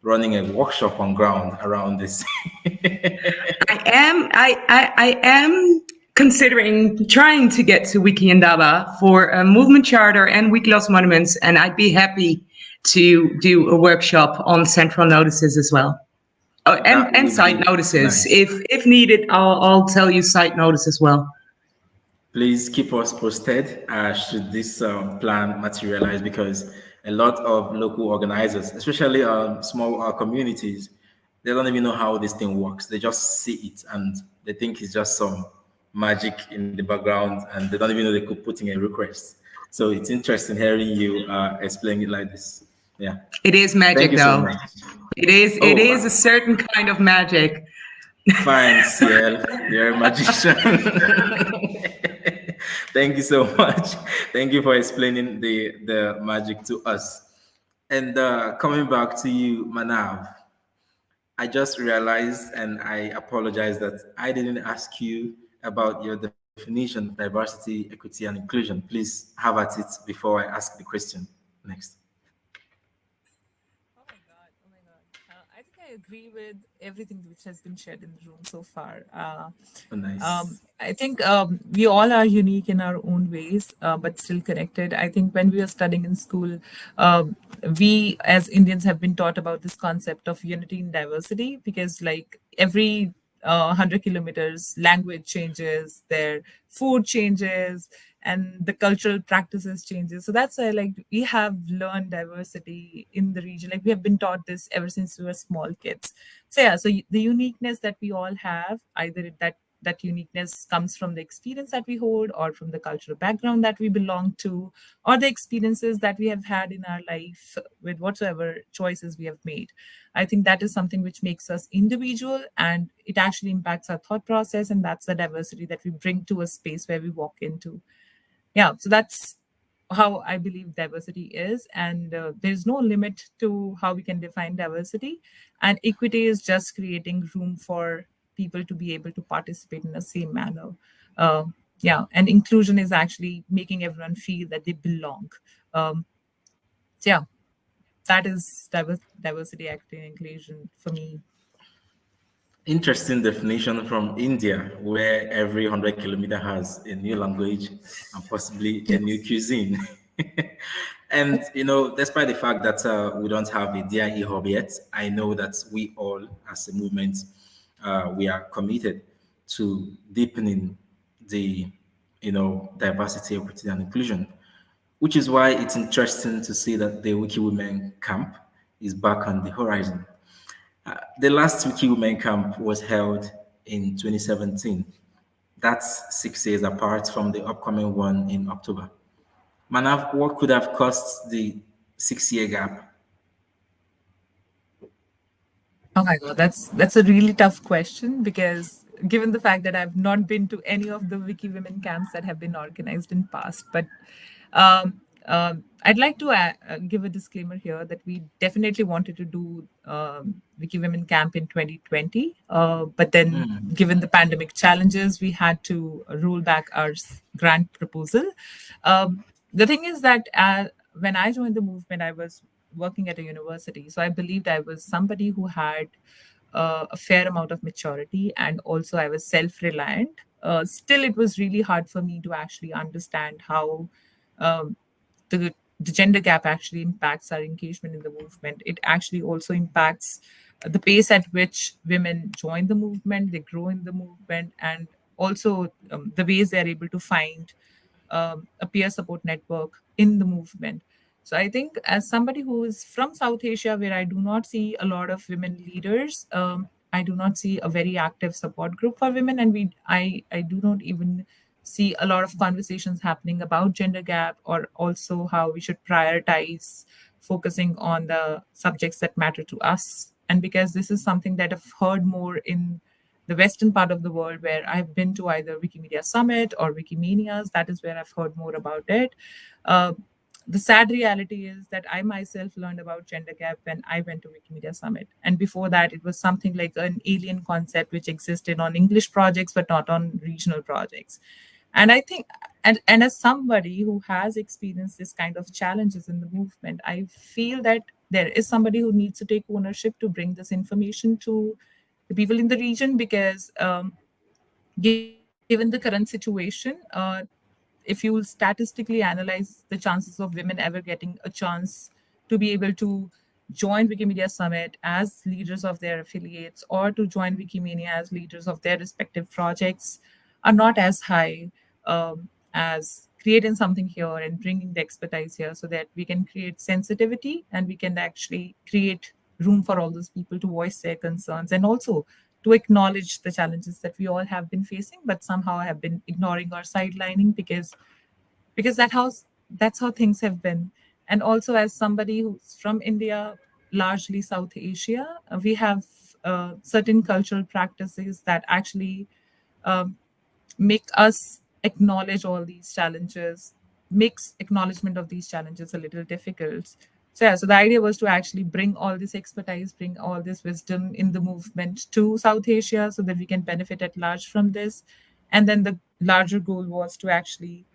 running a workshop on ground around this. I am considering trying to get to Wiki Ndaba for a movement charter and Wiki Loves Monuments, and I'd be happy to do a workshop on central notices as well. Oh, and site notices. Nice. If needed, I'll tell you site notice as well. Please keep us posted should this plan materialize, because a lot of local organizers, especially small communities, they don't even know how this thing works. They just see it and they think it's just some magic in the background, and they don't even know they could put in a request. So it's interesting hearing you explain it like this. Yeah, it is magic, though. So it is a certain kind of magic. Fine, Ciell, you're a magician. Thank you so much. Thank you for explaining the magic to us. And coming back to you, Manav, I just realized, and I apologize that I didn't ask you about your definition of diversity, equity, and inclusion. Please have at it before I ask the question next. Oh my God. I think I agree with everything which has been shared in the room so far. Nice. I think we all are unique in our own ways, but still connected. I think when we were studying in school, we as Indians have been taught about this concept of unity in diversity, because like every 100 kilometers, language changes, their food changes, and the cultural practices changes. So that's why like we have learned diversity in the region. Like we have been taught this ever since we were small kids. So yeah, so the uniqueness that we all have, either that uniqueness comes from the experience that we hold, or from the cultural background that we belong to, or the experiences that we have had in our life with whatsoever choices we have made. I think that is something which makes us individual, and it actually impacts our thought process, and that's the diversity that we bring to a space where we walk into. Yeah, so that's how I believe diversity is, and there's no limit to how we can define diversity, and equity is just creating room for people to be able to participate in the same manner. Yeah, and inclusion is actually making everyone feel that they belong. So yeah, that is diversity, equity, and inclusion for me. Interesting definition from India, where every 100 kilometers has a new language and possibly a new cuisine. And, you know, despite the fact that we don't have a DIE hub yet, I know that we all, as a movement, we are committed to deepening the, you know, diversity, equity, and inclusion, which is why it's interesting to see that the WikiWomen Camp is back on the horizon. The last WikiWomen Camp was held in 2017. That's 6 years apart from the upcoming one in October. Manav, what could have caused the 6-year gap? Oh my God, that's a really tough question, because given the fact that I've not been to any of the WikiWomen camps that have been organized in past, but I'd like to give a disclaimer here that we definitely wanted to do WikiWomen Camp in 2020, but then given the pandemic challenges, we had to roll back our grant proposal. The thing is that when I joined the movement, I was working at a university. So I believed I was somebody who had a fair amount of maturity, and also I was self-reliant. Still, it was really hard for me to actually understand how um, the gender gap actually impacts our engagement in the movement. It actually also impacts the pace at which women join the movement, they grow in the movement, and also the ways they're able to find a peer support network in the movement. So I think, as somebody who is from South Asia, where I do not see a lot of women leaders, I do not see a very active support group for women, and I do not even see a lot of conversations happening about gender gap, or also how we should prioritize focusing on the subjects that matter to us. And because this is something that I've heard more in the western part of the world, where I've been to either Wikimedia Summit or Wikimedians, that is where I've heard more about it. The sad reality is that I myself learned about gender gap when I went to Wikimedia Summit. And before that, it was something like an alien concept which existed on English projects, but not on regional projects. And I think, and as somebody who has experienced this kind of challenges in the movement, I feel that there is somebody who needs to take ownership to bring this information to the people in the region, because given the current situation, if you statistically analyze the chances of women ever getting a chance to be able to join Wikimedia Summit as leaders of their affiliates, or to join Wikimedia as leaders of their respective projects, are not as high as creating something here and bringing the expertise here, so that we can create sensitivity and we can actually create room for all those people to voice their concerns, and also to acknowledge the challenges that we all have been facing, but somehow have been ignoring or sidelining, because that's how things have been. And also, as somebody who's from India, largely South Asia, we have certain cultural practices that actually make us acknowledge all these challenges, makes acknowledgement of these challenges a little difficult. So yeah, so the idea was to actually bring all this expertise, bring all this wisdom in the movement to South Asia, so that we can benefit at large from this. And then the larger goal was to actually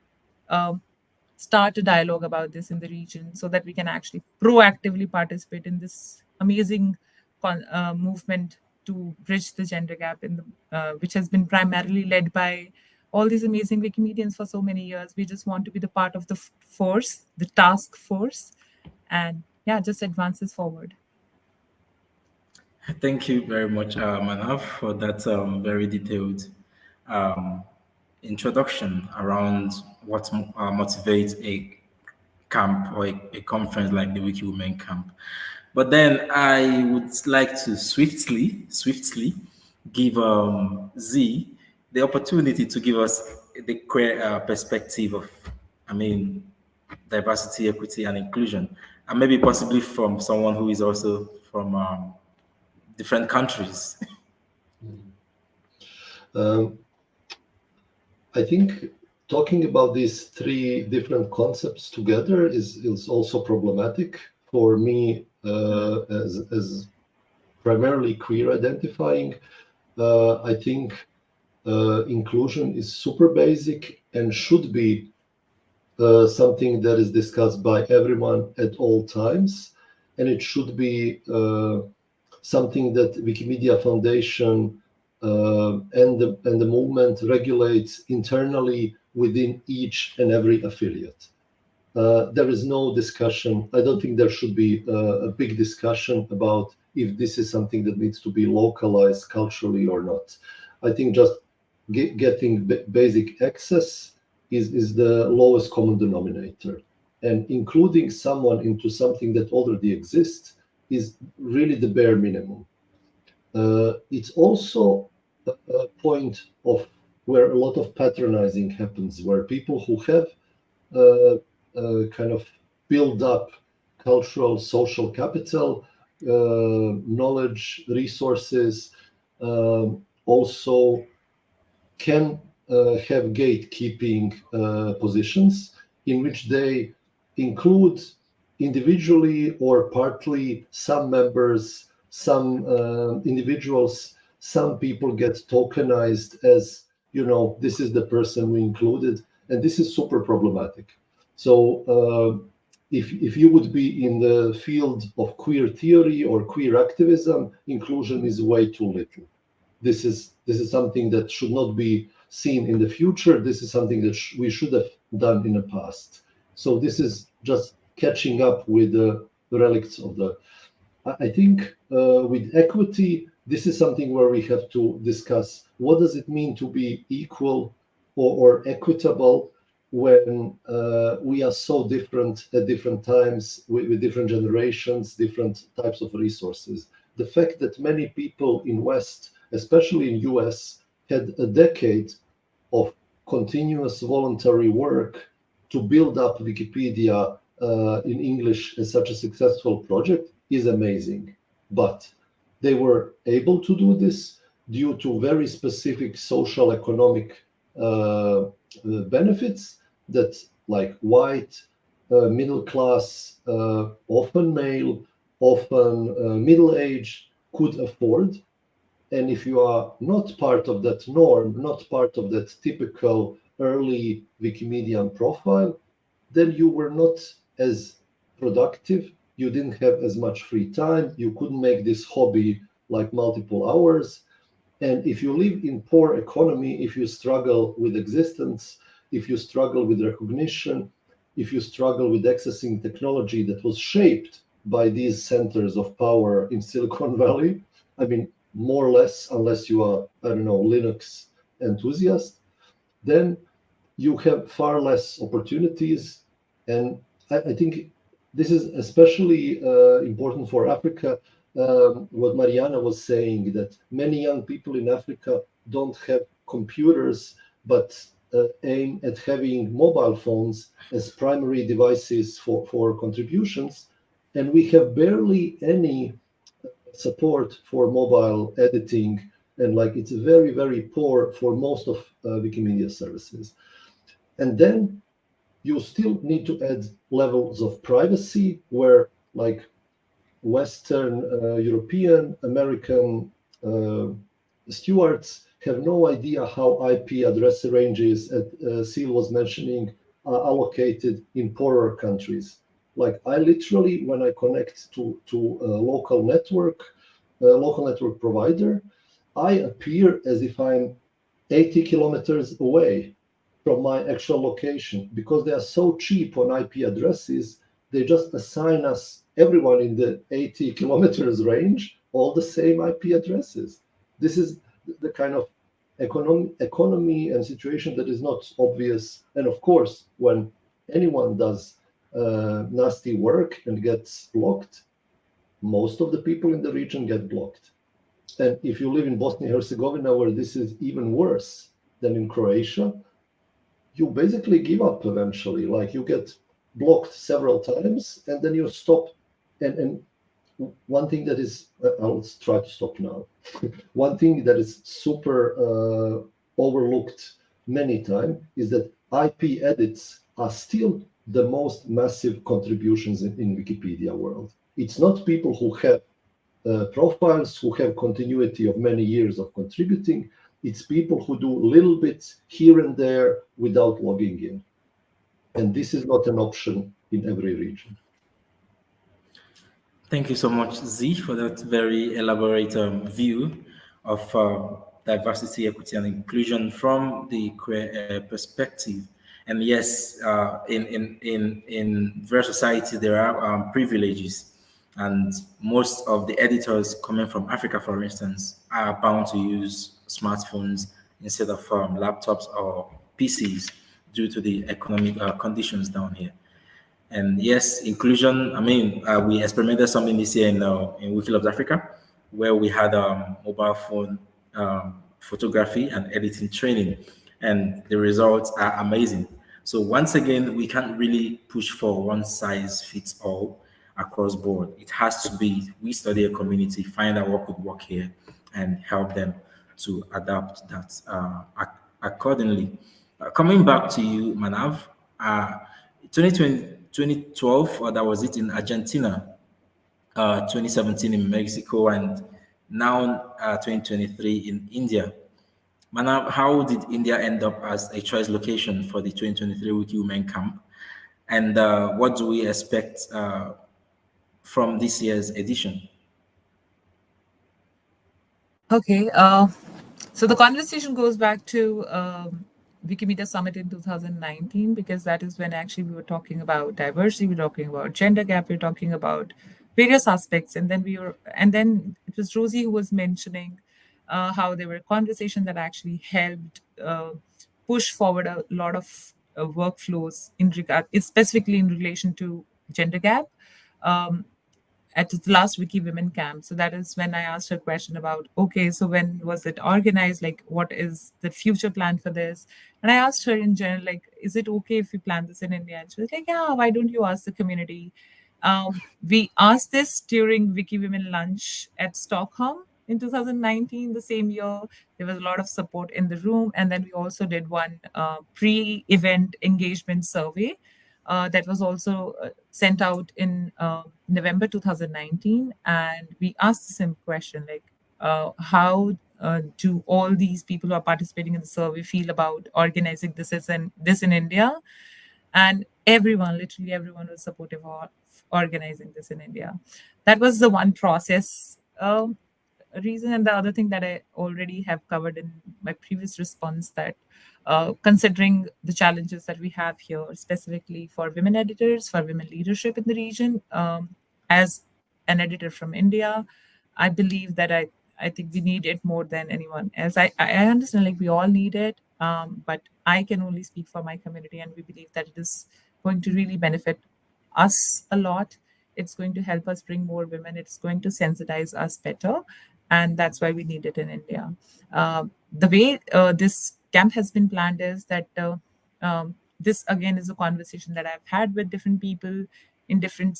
start a dialogue about this in the region, so that we can actually proactively participate in this amazing movement to bridge the gender gap in the which has been primarily led by all these amazing Wikimedians for so many years. We just want to be the part of the force, the task force, and yeah, just advances forward. Thank you very much, Manav, for that very detailed um, introduction around what motivates a camp or a conference like the WikiWomen Camp. But then I would like to swiftly give Z the opportunity to give us the queer perspective of, I mean, diversity, equity, and inclusion, and maybe possibly from someone who is also from different countries. I think talking about these three different concepts together is also problematic for me as primarily queer identifying. I think inclusion is super basic and should be something that is discussed by everyone at all times, and it should be something that Wikimedia Foundation and the movement regulates internally within each and every affiliate. There is no discussion. I don't think there should be a big discussion about if this is something that needs to be localized culturally or not. I think just getting basic access is the lowest common denominator. And including someone into something that already exists is really the bare minimum. It's also a point of where a lot of patronizing happens, where people who have kind of build up cultural, social capital, knowledge, resources, also can have gatekeeping positions in which they include individually or partly some members, some individuals, some people get tokenized as, this is the person we included, and this is super problematic. So if you would be in the field of queer theory or queer activism, inclusion is way too little. This is something that should not be seen in the future. This is something that we should have done in the past. So this is just catching up with the relics of the. I think with equity, this is something where we have to discuss what does it mean to be equal or equitable when we are so different at different times with different generations, different types of resources. The fact that many people in West, especially in US, had a decade of continuous voluntary work to build up Wikipedia in English as such a successful project is amazing. But they were able to do this due to very specific social economic benefits that, like white, middle class, often male, often middle age, could afford. And if you are not part of that norm, not part of that typical early Wikimedian profile, then you were not as productive. You didn't have as much free time. You couldn't make this hobby like multiple hours. And if you live in poor economy, if you struggle with existence, if you struggle with recognition, if you struggle with accessing technology that was shaped by these centers of power in Silicon Valley, I mean, more or less, unless you are, I don't know, Linux enthusiast, then you have far less opportunities. And I think this is especially important for Africa. What Mariana was saying, that many young people in Africa don't have computers, but aim at having mobile phones as primary devices for contributions. And we have barely any support for mobile editing, and like it's very, very poor for most of Wikimedia services. And then you still need to add levels of privacy where like Western European, American stewards have no idea how IP address ranges, as Ciell was mentioning, are allocated in poorer countries. Like I literally, when I connect to a local network provider, I appear as if I'm 80 kilometers away from my actual location, because they are so cheap on IP addresses. They just assign us, everyone in the 80 kilometers range, all the same IP addresses. This is the kind of economy and situation that is not obvious. And of course, when anyone does nasty work and gets blocked, most of the people in the region get blocked. And if you live in Bosnia and Herzegovina, where this is even worse than in Croatia, you basically give up eventually. Like you get blocked several times and then you stop. And one thing that is, I'll try to stop now. One thing that is super overlooked many times is that IP edits are still the most massive contributions in Wikipedia world. It's not people who have profiles, who have continuity of many years of contributing. It's people who do little bits here and there without logging in. And this is not an option in every region. Thank you so much, Z, for that very elaborate view of diversity, equity, and inclusion from the queer perspective. And yes, in various societies, there are privileges. And most of the editors coming from Africa, for instance, are bound to use smartphones instead of laptops or PCs due to the economic conditions down here. And yes, inclusion, I mean, we experimented something this year in Wiki Africa, where we had mobile phone photography and editing training, and the results are amazing. So once again, we can't really push for one size fits all across board. It has to be we study a community, find out what could work here, and help them to adapt that accordingly. Coming back to you, Manav, 2020, 2012, that was it in Argentina, 2017 in Mexico, and now 2023 in India. Manav, how did India end up as a choice location for the 2023 WikiWomen Camp? And what do we expect from this year's edition? Okay, so the conversation goes back to Wikimedia Summit in 2019, because that is when actually we were talking about diversity, we were talking about gender gap, we were talking about various aspects, and then it was Rosie who was mentioning how there were conversations that actually helped push forward a lot of workflows in regard, specifically in relation to gender gap. At the last WikiWomen Camp. So that is when I asked her a question about, okay, so when was it organized? Like, what is the future plan for this? And I asked her in general, like, is it okay if we plan this in India? And she was like, yeah, why don't you ask the community? We asked this during WikiWomen lunch at Stockholm in 2019, the same year. There was a lot of support in the room. And then we also did one pre-event engagement survey that was also sent out in November 2019. And we asked the same question, like, how do all these people who are participating in the survey feel about organizing this in India? And everyone, literally everyone, was supportive of organizing this in India. That was the one process reason. And the other thing that I already have covered in my previous response, that considering the challenges that we have here, specifically for women editors, for women leadership in the region, as an editor from India, I believe that I think we need it more than anyone else. I understand, like, we all need it, but I can only speak for my community, and we believe that it is going to really benefit us a lot. It's going to help us bring more women. It's going to sensitize us better, and that's why we need it in India. The way this camp has been planned is that this again is a conversation that I've had with different people in different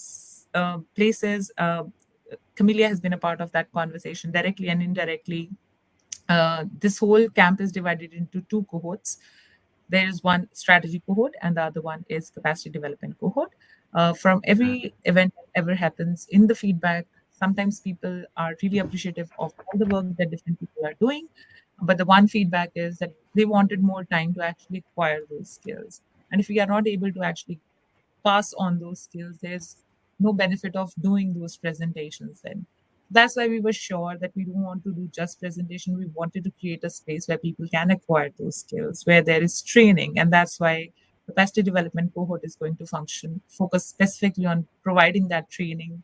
places. Camelia has been a part of that conversation directly and indirectly. This whole camp is divided into two cohorts. There is one strategy cohort, and the other one is capacity development cohort. From every event that ever happens, in the feedback, sometimes people are really appreciative of all the work that different people are doing. But the one feedback is that they wanted more time to actually acquire those skills. And if we are not able to actually pass on those skills, there's no benefit of doing those presentations then. That's why we were sure that we don't want to do just presentation. We wanted to create a space where people can acquire those skills, where there is training. And that's why the capacity development cohort is going to focus specifically on providing that training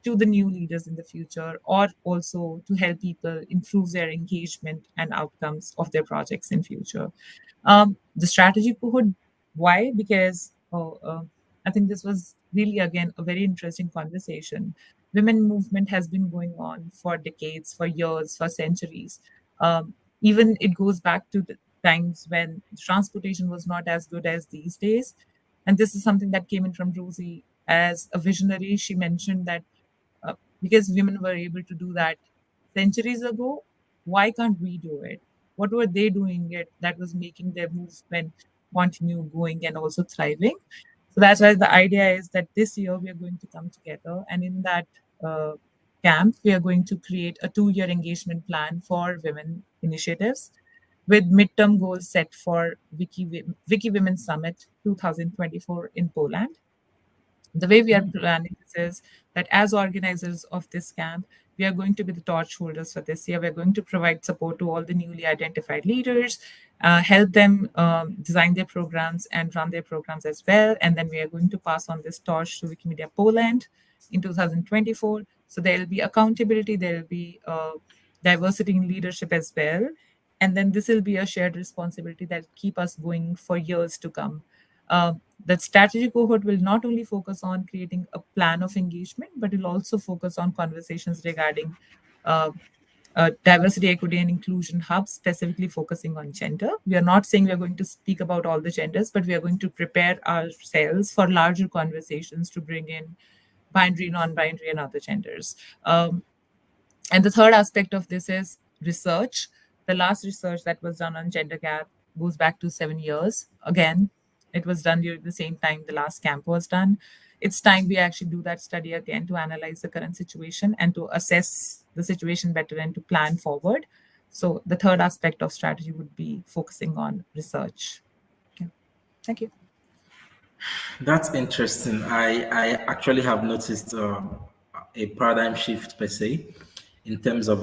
to the new leaders in the future, or also to help people improve their engagement and outcomes of their projects in future. The strategy cohort, why? Because I think this was really, again, a very interesting conversation. Women movement has been going on for decades, for years, for centuries. Even it goes back to the times when transportation was not as good as these days. And this is something that came in from Rosie as a visionary. She mentioned that because women were able to do that centuries ago, why can't we do it? What were they doing it that was making their movement continue going and also thriving? So that's why the idea is that this year we are going to come together, and in that camp, we are going to create a 2-year engagement plan for women initiatives with midterm goals set for WikiWomen Summit 2024 in Poland. The way we are planning this is that as organizers of this camp, we are going to be the torch holders for this year. We're going to provide support to all the newly identified leaders, help them design their programs and run their programs as well. And then we are going to pass on this torch to Wikimedia Poland in 2024. So there will be accountability, there will be diversity in leadership as well. And then this will be a shared responsibility that will keep us going for years to come. The strategy cohort will not only focus on creating a plan of engagement, but it will also focus on conversations regarding diversity, equity, and inclusion hub specifically focusing on gender. We are not saying we are going to speak about all the genders, but we are going to prepare ourselves for larger conversations to bring in binary, non-binary, and other genders. And the third aspect of this is research. The last research that was done on gender gap goes back to 7 years. Again, it was done during the same time the last camp was done. It's time we actually do that study again to analyze the current situation and to assess the situation better and to plan forward. So the third aspect of strategy would be focusing on research. Okay. Thank you. That's interesting. I actually have noticed a paradigm shift per se in terms of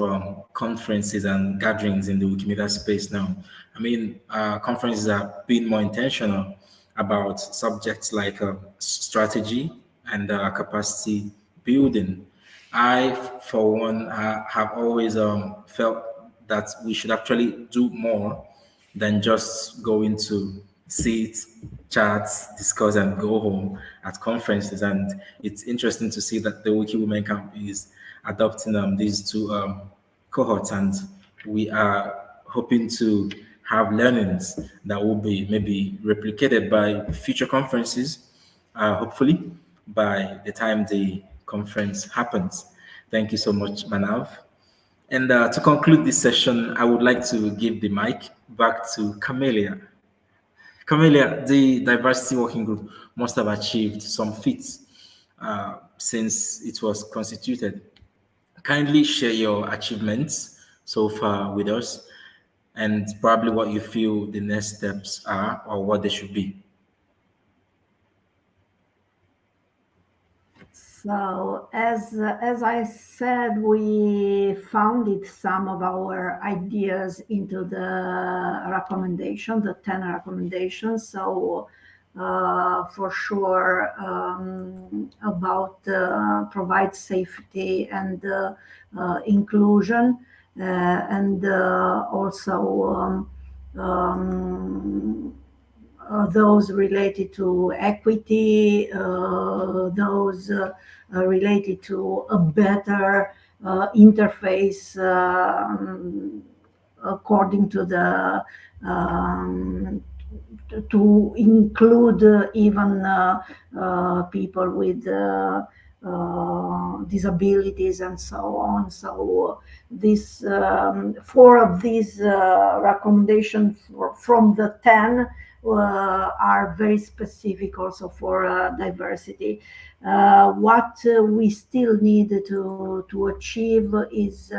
conferences and gatherings in the Wikimedia space now. I mean, conferences are being more intentional about subjects like strategy and capacity building. I, for one, have always felt that we should actually do more than just going to sit, chat, discuss, and go home at conferences. And it's interesting to see that the WikiWomen Camp is adopting these two cohorts, and we are hoping to have learnings that will be maybe replicated by future conferences, hopefully by the time the conference happens. Thank you so much, Manav. And to conclude this session, I would like to give the mic back to Camelia. Camelia, the diversity working group must have achieved some feats since it was constituted. Kindly share your achievements so far with us and probably what you feel the next steps are or what they should be. So as I said, we founded some of our ideas into the recommendation, the 10 recommendations. So for sure about provide safety and inclusion and also those related to equity, those related to a better interface according to the to include even people with disabilities and so on. So this 4 of these recommendations from the 10 are very specific also for diversity. What we still need to achieve is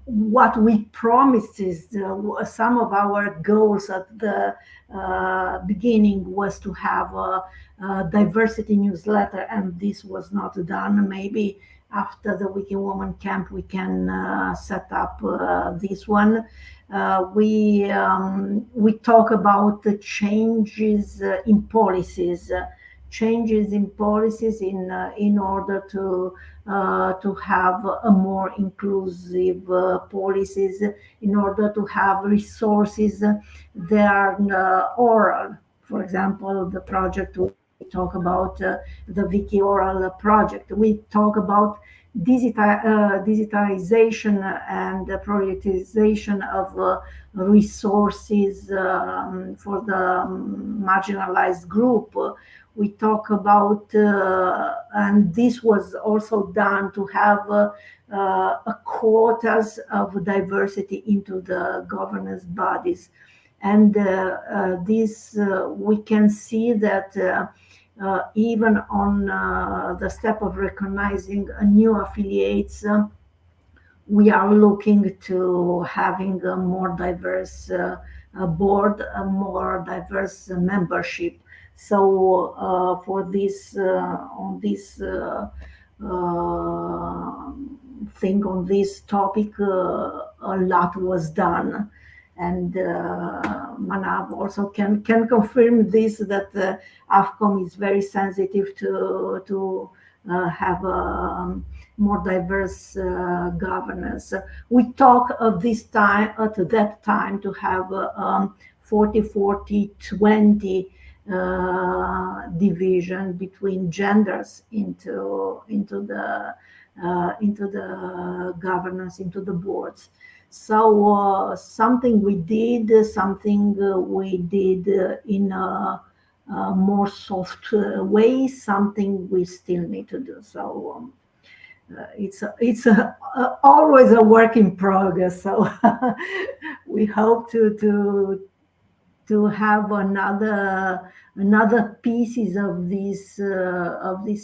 what we promised is some of our goals at the beginning was to have a diversity newsletter, and this was not done. Maybe after the WikiWomen Camp we can set up this one. We talk about the changes in policies in order to have a more inclusive policies, in order to have resources that are oral. For example, the project we talk about, the Wiki Oral project. We talk about digitization and prioritization of resources for the marginalized group. We talk about, and this was also done to have a quotas of diversity into the governance bodies. And this, we can see that even on the step of recognizing new affiliates, we are looking to having a more diverse board, a more diverse membership. So for this, on this thing, on this topic, a lot was done. And Manav also can confirm this, that AFCOM is very sensitive to have a more diverse governance. We talk of this time, at that time, to have 40-40-20 division between genders into the into the governance, into the boards. So something we did in a more soft way, something we still need to do. So it's always a work in progress. So we hope to have another pieces of this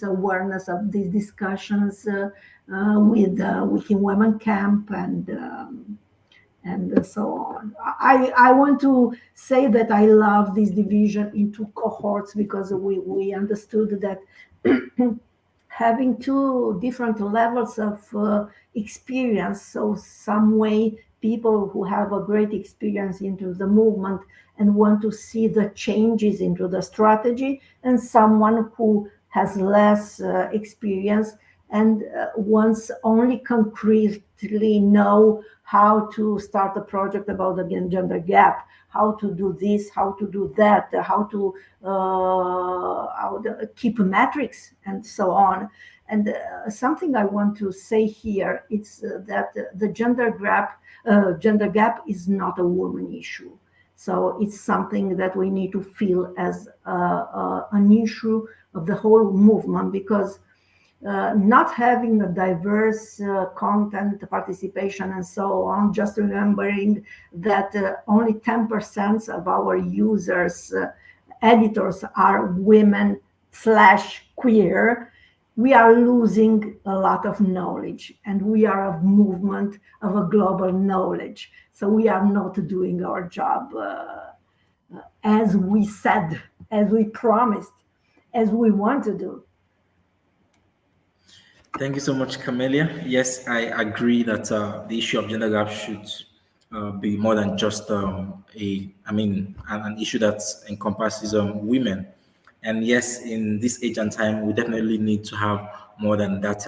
awareness, of these discussions with WikiWomen Camp and so on. I want to say that I love this division into cohorts, because we understood that having two different levels of experience, so some way people who have a great experience into the movement and want to see the changes into the strategy, and someone who has less experience and wants only concretely know how to start a project about the gender gap, how to do this, how to do that, how to keep metrics, and so on. And something I want to say here is that the gender gap is not a woman issue. So it's something that we need to feel as an issue of the whole movement, because not having a diverse content, participation, and so on, just remembering that only 10% of our users, editors are women / queer, we are losing a lot of knowledge, and we are a movement of a global knowledge. So we are not doing our job as we said, as we promised, as we want to do. Thank you so much, Camelia. Yes, I agree that the issue of gender gap should be more than just an issue that encompasses women. And yes, in this age and time, we definitely need to have more than that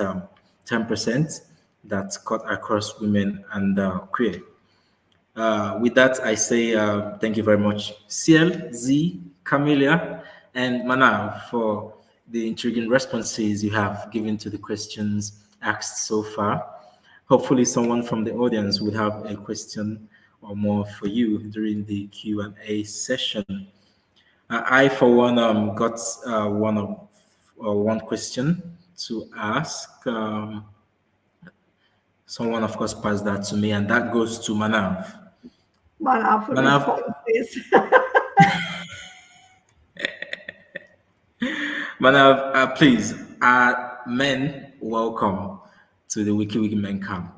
10% that cut across women and queer. With that, I say thank you very much, Ciell, Z, Camelia, and Manav, for the intriguing responses you have given to the questions asked so far. Hopefully, someone from the audience would have a question or more for you during the Q&A session. I, for one, got one question to ask. Someone, of course, passed that to me, and that goes to Manav. Manav, this. Manav, please, are men welcome to the WikiWomen Camp?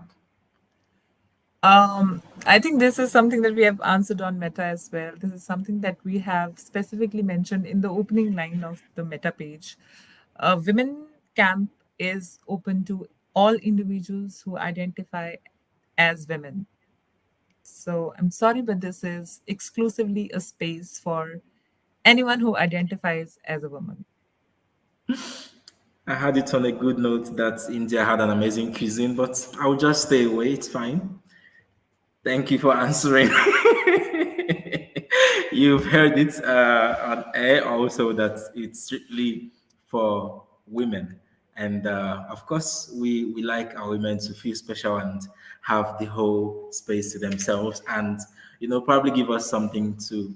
I think this is something that we have answered on Meta as well. This is something that we have specifically mentioned in the opening line of the Meta page. Women Camp is open to all individuals who identify as women. So I'm sorry, but this is exclusively a space for anyone who identifies as a woman. I had it on a good note that India had an amazing cuisine, but I'll just stay away. It's fine. Thank you for answering. You've heard it on air also that it's strictly for women. And of course, we like our women to feel special and have the whole space to themselves, and probably give us something to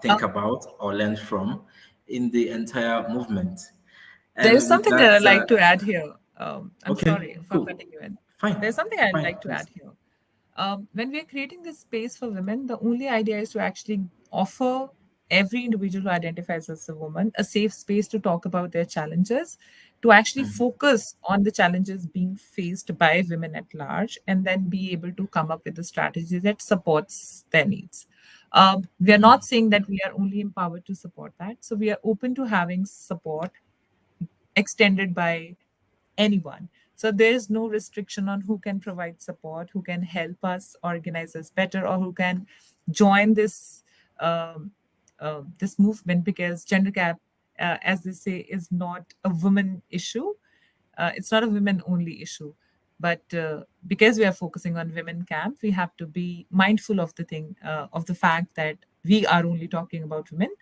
think about or learn from in the entire movement. And there's something that I'd like to add here. I'm okay, sorry for cool. cutting you in. Fine. There's something I'd Fine, like to please. add here. When we're creating this space for women, the only idea is to actually offer every individual who identifies as a woman a safe space to talk about their challenges, to actually focus on the challenges being faced by women at large, and then be able to come up with a strategy that supports their needs. We are not saying that we are only empowered to support that. So we are open to having support extended by anyone. So there is no restriction on who can provide support, who can help us organize this better, or who can join this this movement, because gender gap, as they say, is not a women issue. It's not a women only issue. But because we are focusing on Women Camp, we have to be mindful of the fact that we are only talking about women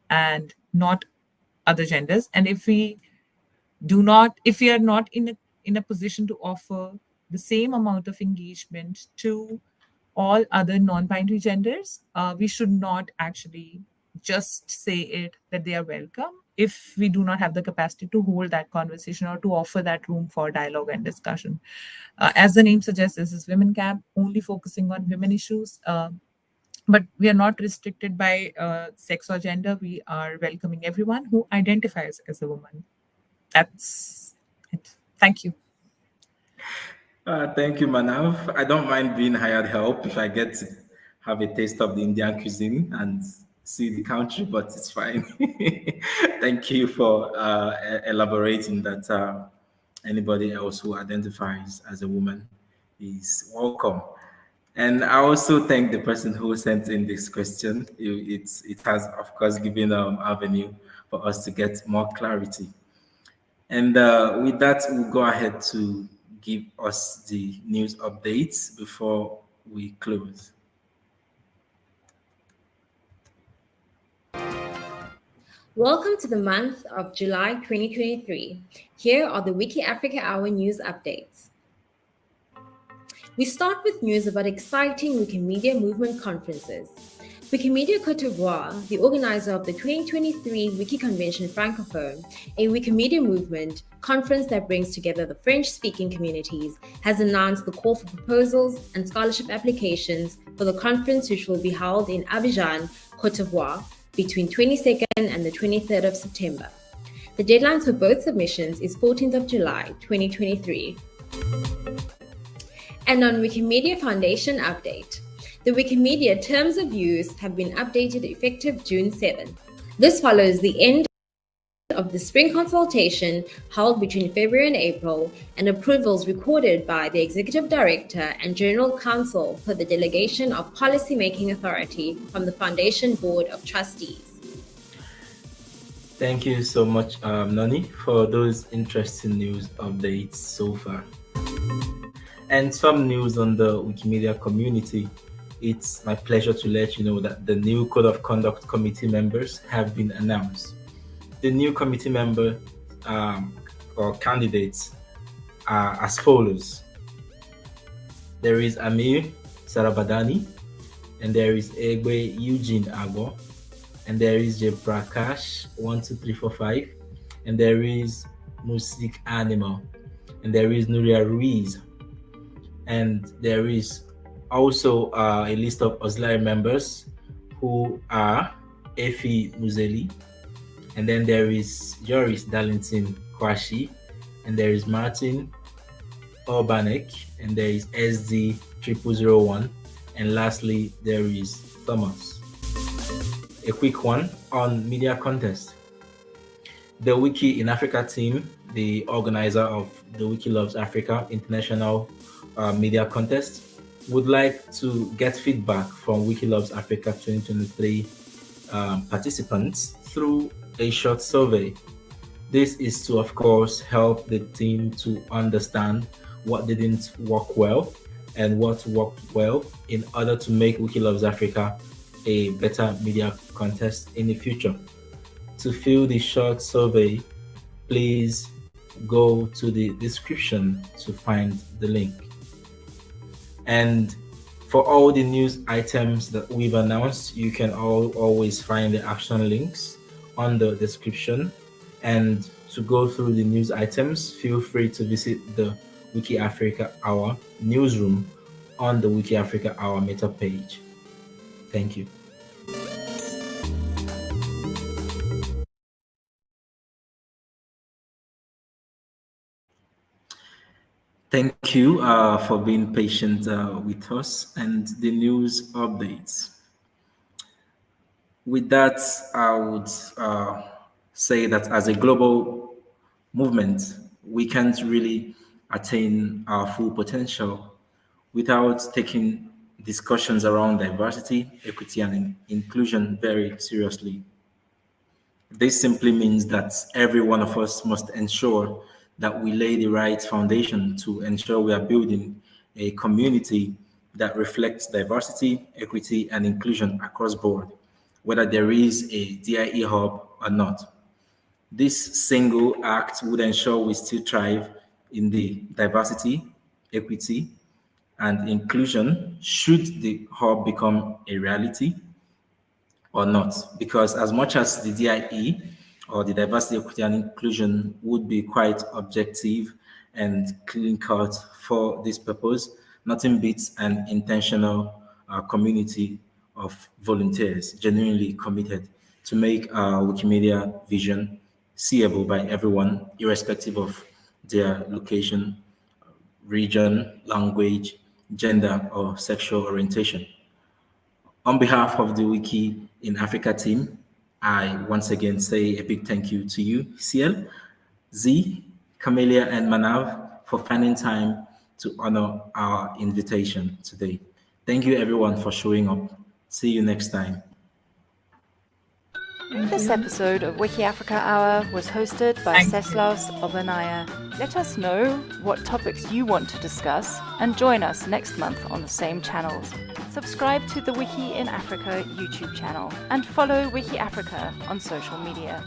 and not other genders. And if we are not in a in a position to offer the same amount of engagement to all other non-binary genders, we should not actually just say it that they are welcome if we do not have the capacity to hold that conversation or to offer that room for dialogue and discussion. As the name suggests, this is Women Camp, only focusing on women issues. But we are not restricted by sex or gender. We are welcoming everyone who identifies as a woman. That's it. Thank you. Thank you, Manav. I don't mind being hired help if I get to have a taste of the Indian cuisine and see the country, but it's fine. Thank you for elaborating that anybody else who identifies as a woman is welcome. And I also thank the person who sent in this question. It has, of course, given avenue for us to get more clarity. And with that, we'll go ahead to give us the news updates before we close. Welcome to the month of July 2023. Here are the WikiAfrica Hour news updates. We start with news about exciting Wikimedia Movement conferences. Wikimedia Cote d'Ivoire, the organizer of the 2023 Wiki Convention Francophone, a Wikimedia Movement conference that brings together the French-speaking communities, has announced the call for proposals and scholarship applications for the conference, which will be held in Abidjan, Cote d'Ivoire, between 22nd and the 23rd of September. The deadline for both submissions is 14th of July, 2023. And on Wikimedia Foundation update, the Wikimedia Terms of Use have been updated effective June 7th. This follows the end of the spring consultation held between February and April, and approvals recorded by the Executive Director and General Counsel per the delegation of policy-making authority from the Foundation Board of Trustees. Thank you so much, Nani, for those interesting news updates so far. And some news on the Wikimedia community. It's my pleasure to let you know that the new Code of Conduct Committee members have been announced. The new committee member or candidates are as follows. There is Amir Sarabadani, and there is Egbe Eugene Agbo, and there is Jeprakash 12345, and there is Music Animal, and there is Nuria Ruiz, and there is also a list of auxiliary members who are Efi Muzeli, and then there is Joris Darlington Kwashi, and there is Martin Urbanek, and there is SD 0001, and lastly there is Thomas. A quick one on media contest. The Wiki in Africa team, the organizer of the Wiki Loves Africa International Media Contest, would like to get feedback from Wiki Loves Africa 2023 participants through a short survey. This is to, of course, help the team to understand what didn't work well and what worked well in order to make Wiki Loves Africa a better media contest in the future. To fill the short survey, please go to the description to find the link. And for all the news items that we've announced, you can always find the action links on the description. And to go through the news items, feel free to visit the WikiAfrica Hour newsroom on the WikiAfrica Hour meta page. Thank you. Thank you for being patient with us and the news updates. With that, I would say that as a global movement, we can't really attain our full potential without taking discussions around diversity, equity, and inclusion very seriously. This simply means that every one of us must ensure that we lay the right foundation to ensure we are building a community that reflects diversity, equity, and inclusion across board, whether there is a DIE hub or not. This single act would ensure we still thrive in the diversity, equity, and inclusion should the hub become a reality or not? Because as much as the DIE or the diversity, equity, and inclusion would be quite objective and clean cut for this purpose, nothing beats an intentional community of volunteers genuinely committed to make our Wikimedia vision seeable by everyone, irrespective of their location, region, language, gender, or sexual orientation. On behalf of the Wiki in Africa team, I once again say a big thank you to you, Ciell, Z, Camelia, and Manav for finding time to honor our invitation today. Thank you everyone for showing up. See you next time. This episode of WikiAfrica Hour was hosted by Cesslaus Obanaya. Let us know what topics you want to discuss and join us next month on the same channels. Subscribe to the Wiki in Africa YouTube channel and follow WikiAfrica on social media.